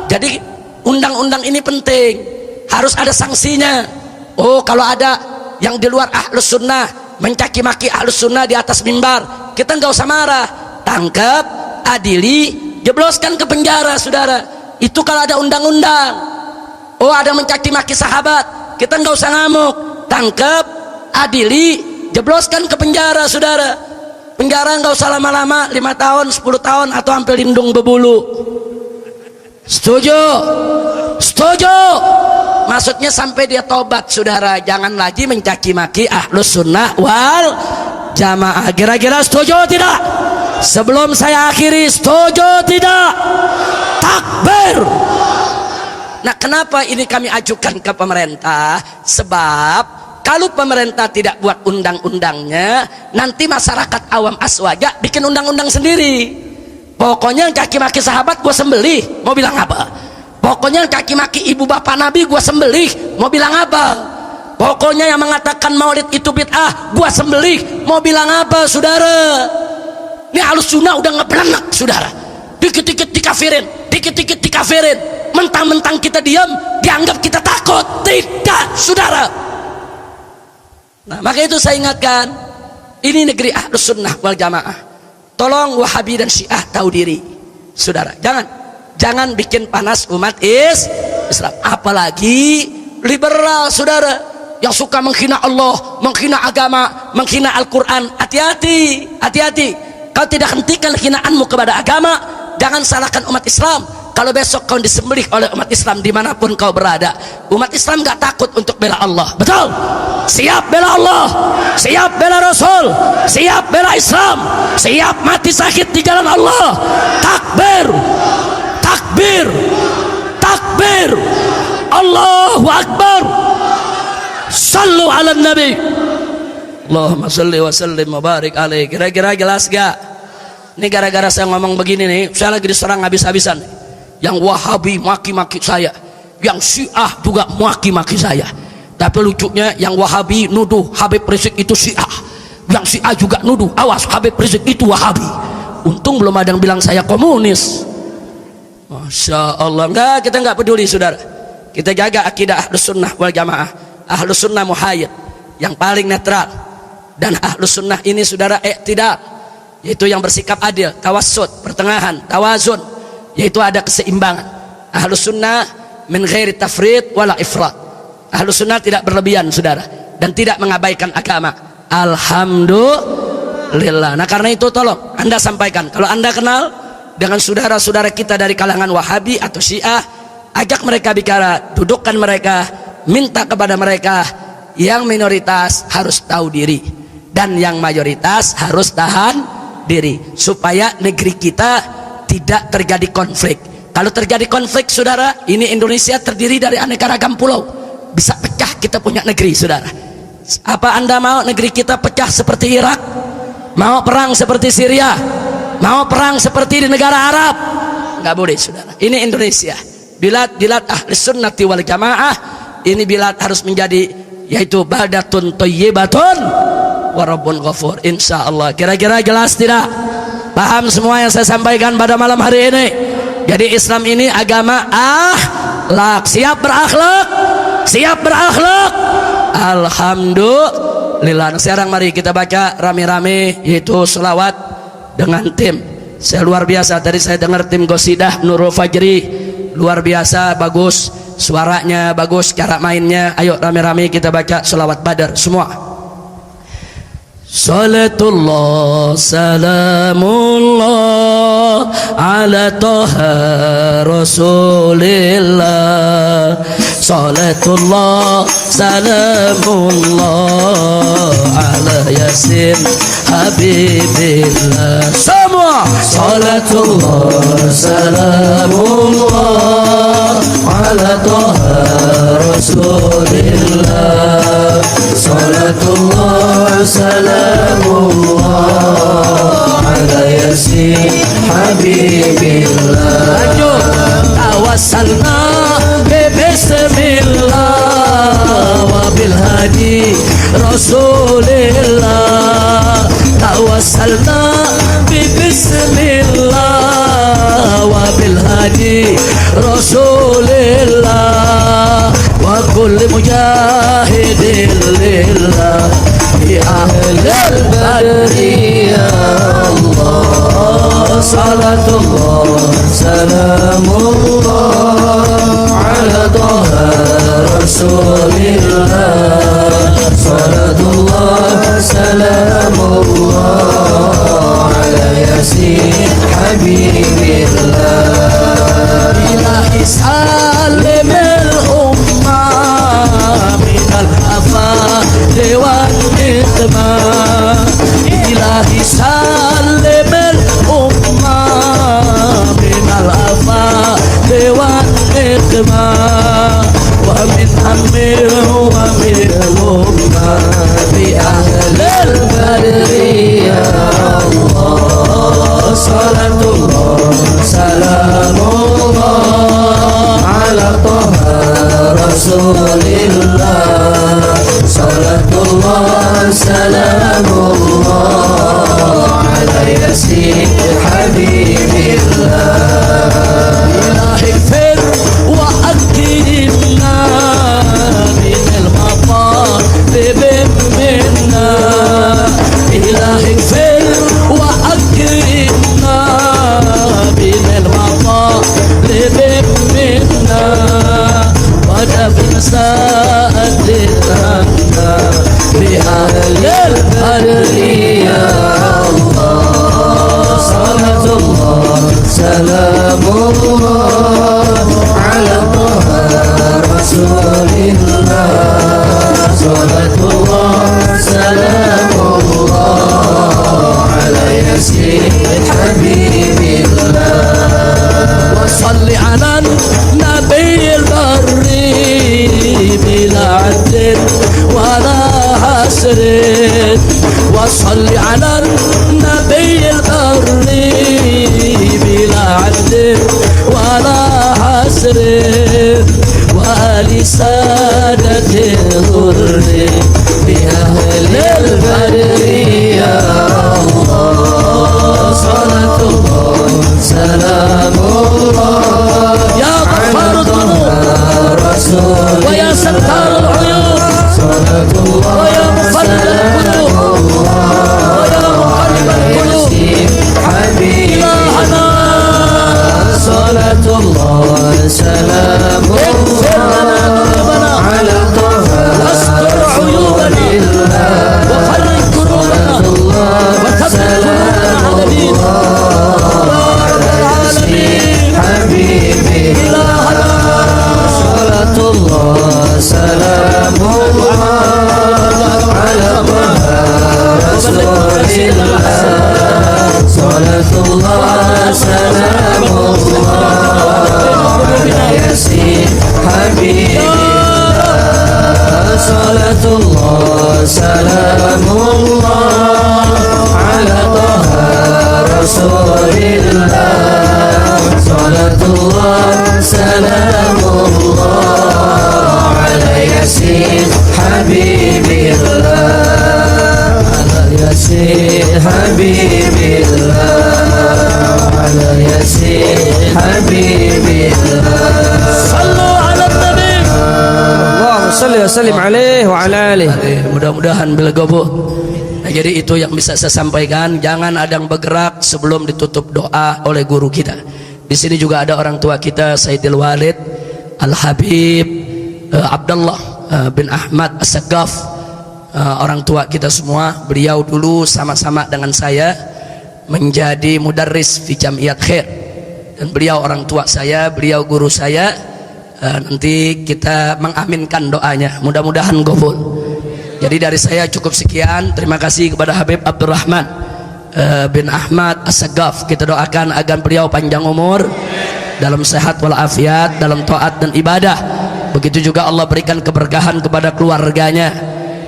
Jadi undang-undang ini penting, harus ada sanksinya. Kalau ada yang di luar Ahlus Sunnah mencaci maki Ahlus Sunnah di atas mimbar, kita nggak usah marah, tangkap, adili, jebloskan ke penjara, saudara. Itu kalau ada undang-undang. Ada mencaci maki sahabat, kita nggak usah ngamuk, tangkap, adili, jebloskan ke penjara, saudara. Penjara nggak usah lama-lama, 5 tahun, 10 tahun, atau sampai lindung berbulu. Setuju? Setuju? Maksudnya sampai dia tobat, saudara. Jangan lagi mencaci maki Ahlus Sunnah wal Jamaah. Kira-kira setuju tidak? Sebelum saya akhiri, setuju tidak? Takbir. Nah, kenapa ini kami ajukan ke pemerintah? Sebab kalau pemerintah tidak buat undang-undangnya, nanti masyarakat awam aswaja bikin undang-undang sendiri. Pokoknya caci maki sahabat gua sembelih, mau bilang apa? Pokoknya caci maki ibu bapak Nabi gua sembelih, mau bilang apa? Pokoknya yang mengatakan maulid itu bid'ah gua sembelih, mau bilang apa, saudara? Ini Ahlus Sunnah udah ngebelenak, saudara. Dikit-dikit dikafirin, dikit-dikit dikafirin. Mentang-mentang kita diam, dianggap kita takut. Tidak, saudara. Nah, maka itu saya ingatkan, ini negeri Ahlus Sunnah wal Jamaah. Tolong Wahabi dan Syiah tahu diri, saudara. Jangan bikin panas umat Islam. Apalagi liberal, saudara, yang suka menghina Allah, menghina agama, menghina Al-Quran. Hati-hati, hati-hati. Kau tidak hentikan hinaanmu kepada agama, jangan salahkan umat Islam. Kalau besok kau disembelih oleh umat Islam dimanapun kau berada, umat Islam gak takut untuk bela Allah. Betul? Siap bela Allah, siap bela Rasul, siap bela Islam, siap mati syahid di jalan Allah. Takbir, takbir, takbir. Allahu Akbar. Sallu ala Nabi. Allahumma salli wa sallim wa barik alaih. Kira-kira jelas gak? Ini gara-gara saya ngomong begini nih, saya lagi diserang habis-habisan. Yang Wahabi maki-maki saya, yang Syiah juga maki-maki saya. Tapi lucunya yang Wahabi nuduh Habib Rizik itu Syiah, yang Syiah juga nuduh awas Habib Rizik itu Wahabi. Untung belum ada yang bilang saya komunis. Masya Allah. Enggak, kita enggak peduli, saudara. Kita jaga akidah Ahlus Sunnah wal Jamaah. Ahlus Sunnah muhayyid, yang paling netral. Dan Ahlus Sunnah ini, saudara, i'tidal, yaitu yang bersikap adil, tawassut, pertengahan, tawazun, yaitu ada keseimbangan. Ahlus Sunnah min ghairi tafrid wala ifrat. Ahlus Sunnah tidak berlebihan, saudara, dan tidak mengabaikan agama. Alhamdulillah. Nah, karena itu tolong Anda sampaikan, kalau Anda kenal dengan saudara-saudara kita dari kalangan Wahabi atau Syiah, ajak mereka bicara, dudukkan mereka, minta kepada mereka, yang minoritas harus tahu diri dan yang mayoritas harus tahan diri, supaya negeri kita tidak terjadi konflik. Kalau terjadi konflik, saudara, ini Indonesia terdiri dari aneka ragam pulau, bisa pecah kita punya negeri, saudara. Apa Anda mau negeri kita pecah seperti Irak? Mau perang seperti Syria? Mau perang seperti di negara Arab? Nggak boleh, saudara. Ini Indonesia, bilad ahli sunnati wal jamaah. Ini bilad harus menjadi, yaitu baldatun thayyibatun wa rabbun ghafur, insyaallah. Kira-kira jelas tidak? Paham semua yang saya sampaikan pada malam hari ini? Jadi Islam ini agama akhlak. Siap berakhlak? Siap berakhlak? Alhamdulillah. Sekarang mari kita baca rame-rame, yaitu selawat dengan tim. Saya luar biasa, tadi saya dengar tim Gosidah Nurul Fajri, luar biasa, bagus suaranya, bagus cara mainnya. Ayo rame-rame kita baca selawat Badar semua. Salatullah salamullah ala toha rasulillah. Salatullah salamullah ala yasin habibillah. Semua. Salatullah salamullah ala toha rasulillah. Salatullah salamullah ala yasin habibillah. Lanjut. Tawassalna bismillah wa bil hadi rasulillah. Tawassalna bismillah wa bil hadi rasulillah wa kulli mujahidin lillah bi ahlil badri ya Allah. Salatullah salamullah ala toha rasulillah. Salatullah salamullah ala yasin habibillah. Ilahi salim al-ummah minal afati wal ithmah. Ilahi salim al-ummah minal afati wal ithmah. Wa min hamil wa min ummah bi ahlil badri ya Allah. Salatullah salamullah ala toha rasulillah. Salatullah salamullah ala yasin habibillah. Ilahi fir wa akrimna minal matalib minna. Ilahi fir wa akrimna minal matalib minna. Wa dafin sa'atina bi ahlil badri ya Allah. Salatullah salamullah ala toha rasulillah. Salatullah salamullah ala yasin habibillah. Wa salli ala nabiyil barri bila adlin wala hasrin. Wa salli ala nabiyil barri bila adlin wala hasrin. Wa ali sadatil ghurri bi ahlil badri ya Allah. Salatullah salamullah ya ghaffar dhunub wa ya sattar al-uyub. Salatullah wa ya mufarrij al-qulub wa ya muqallib al-qulub ilahana. Salatullah salamullah ala toha astur uyub salatullah salamullah ala taha rasulillah, salatullah salamullah ala yasin habibillah, ala yasin habibillah, ala yasin habibillah. Sallu ala nabi, Allahumma salli wa sallim alaihi wa ala alihi. Mudah-mudahan bila gobo. Nah, jadi itu yang bisa saya sampaikan. Jangan ada yang bergerak sebelum ditutup doa oleh guru kita. Di sini juga ada orang tua kita, Sayyidil Walid Al-Habib Abdullah bin Ahmad As-Saggaf, orang tua kita semua. Beliau dulu sama-sama dengan saya menjadi mudarris fi Jamiyat Khair, dan beliau orang tua saya, beliau guru saya. Nanti kita mengaminkan doanya, mudah-mudahan qabul. Jadi dari saya cukup sekian. Terima kasih kepada Habib Abdurrahman bin Ahmad As-Saggaf. Kita doakan agar beliau panjang umur, dalam sehat walafiat, dalam taat dan ibadah. Begitu juga Allah berikan keberkahan kepada keluarganya,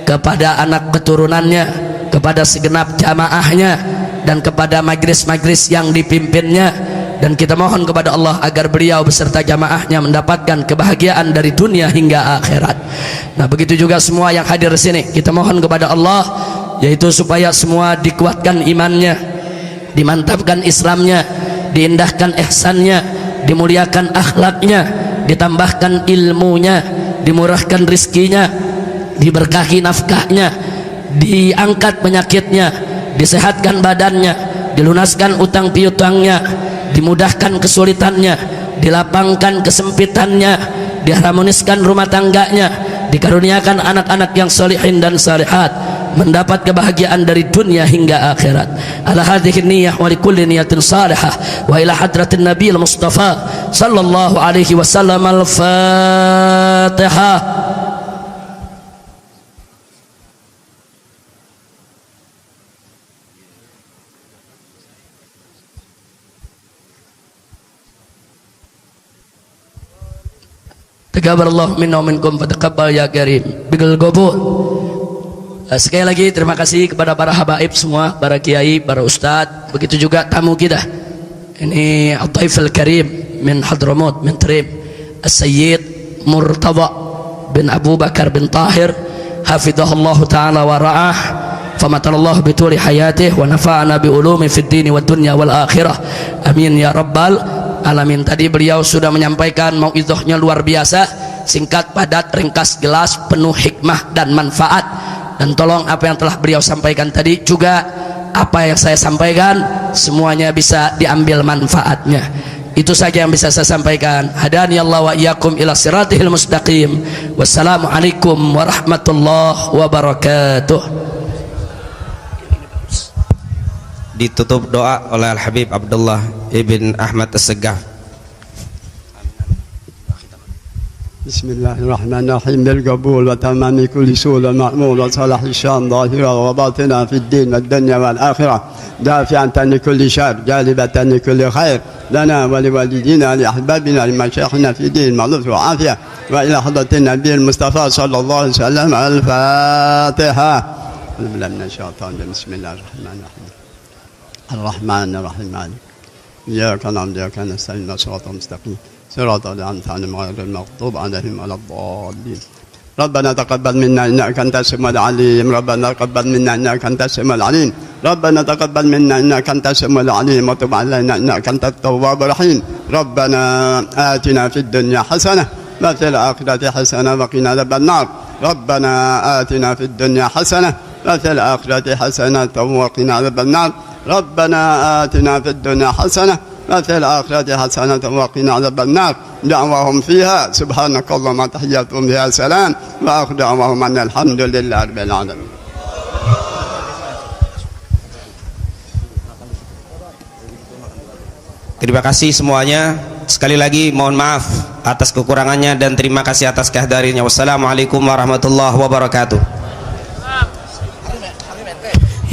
kepada anak keturunannya, kepada segenap jamaahnya, dan kepada majlis-majlis yang dipimpinnya. Dan kita mohon kepada Allah agar beliau beserta jamaahnya mendapatkan kebahagiaan dari dunia hingga akhirat. Nah, begitu juga semua yang hadir di sini, kita mohon kepada Allah yaitu supaya semua dikuatkan imannya, dimantapkan Islamnya, diindahkan ihsannya, dimuliakan akhlaknya, ditambahkan ilmunya, dimurahkan rizkinya, diberkahi nafkahnya, diangkat penyakitnya, disehatkan badannya, dilunaskan utang piutangnya, dimudahkan kesulitannya, dilapangkan kesempitannya, diharmoniskan rumah tangganya, dikaruniakan anak-anak yang salihin dan salihat, mendapat kebahagiaan dari dunia hingga akhirat. Ala hadhihi niyyah wa likulli niyatin salihah wa ila hadratin nabiyil mustafa sallallahu alaihi wasallam. Al-Fatihah. Taqabbalallahu minna wa minkum fataqabbal ya karim bil qabul. Sekali lagi terima kasih kepada para habaib semua, para kiai, para ustadz, begitu juga tamu kita. Ini Al-Taif Al-Karim min Hadramaut min Trib, As-Sayyid Murtada bin Abu Bakar bin Tahir, hafizahullah taala wa ra'ah, famatallahu bituli hayatih wa nafa'ana bi ulumi fid dini wad dunya wal akhirah. Amin ya rabbal alamin. Tadi beliau sudah menyampaikan mauizahnya luar biasa, singkat, padat, ringkas, jelas, penuh hikmah dan manfaat. Dan tolong apa yang telah beliau sampaikan tadi juga apa yang saya sampaikan semuanya bisa diambil manfaatnya. Itu saja yang bisa saya sampaikan. Hadani Allah wa iyyakum ila siratihil mustaqim. Wassalamualaikum warahmatullahi wabarakatuh. Ditutup doa oleh Al-Habib Abdullah ibn Ahmad As-Saggaf. Bismillahirrahmanirrahim. Bilqabul wa tamami kulli sul ma'mul wa salahi syam zahira wa batina fid din wad dunya wal akhirah, dafi'an li kulli syar, jalibatan li kulli khair, lana wa liwalidina li ahbabina li masyayikhina fi din ma'ruf wa afiyah, wa ila hadratin nabiyil mustafa sallallahu alaihi wasallam. Al-Fatihah. Bismillahirrahmanirrahim. Ar-Rahmanir-Rahim. Iyyaka na'budu wa iyyaka nasta'in. Shiratal mustaqim. صراط الذين أنعمت عليهم غير المغضوب عليهم ولا الضالين. ربنا تقبل منا إنك أنت السميع العليم. ربنا تقبل منا إنك أنت السميع العليم. ربنا تقبل منا إنك أنت السميع العليم وتب علينا إنك أنت التواب الرحيم. ربنا آتنا في الدنيا حسنة وفي الآخرة حسنة وقنا عذاب النار. ربنا آتنا في الدنيا حسنة وفي الآخرة حسنة وقنا عذاب النار. ربنا آتنا في الدنيا حسنة وفي الآخرة حسنة وقنا عذاب النار. دعواهم فيها سبحانك اللهم وتحياتهم فيها سلام وآخر دعواهم أن الحمد لله رب العالمين. Terima kasih semuanya. Sekali lagi mohon maaf atas kekurangannya dan terima kasih atas kehadirannya. Wassalamualaikum warahmatullahi wabarakatuh.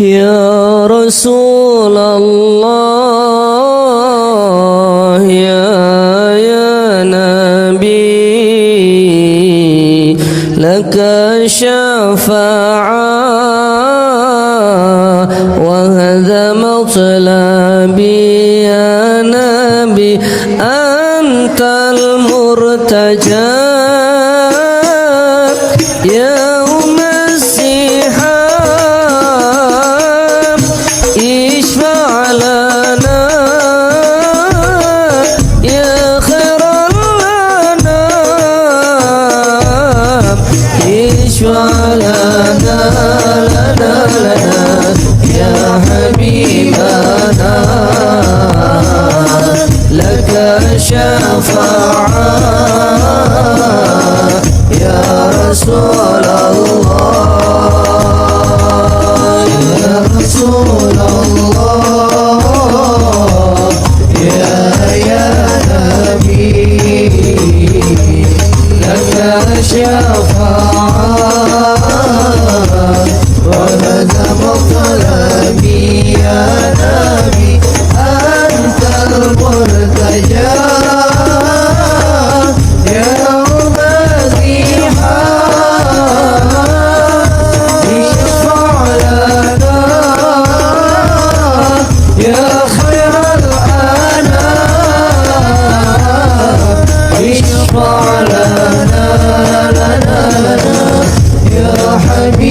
Ya Rasulullah, ya Nabi, laka الشفاعة وهذا مطلبي يا نبي أنت المرتجى يوم الزحام اشفع لنا يا خير الأنام اشفع لنا يا حبيبنا لك شفاعة يا رسول الله يا رسول الله يا نبي لك شفاعة وهذا مطلبي يا نبي أنت المرتجى يوم الزحام اشفع لنا يا خير الأنام اشفع لنا يا حبيبي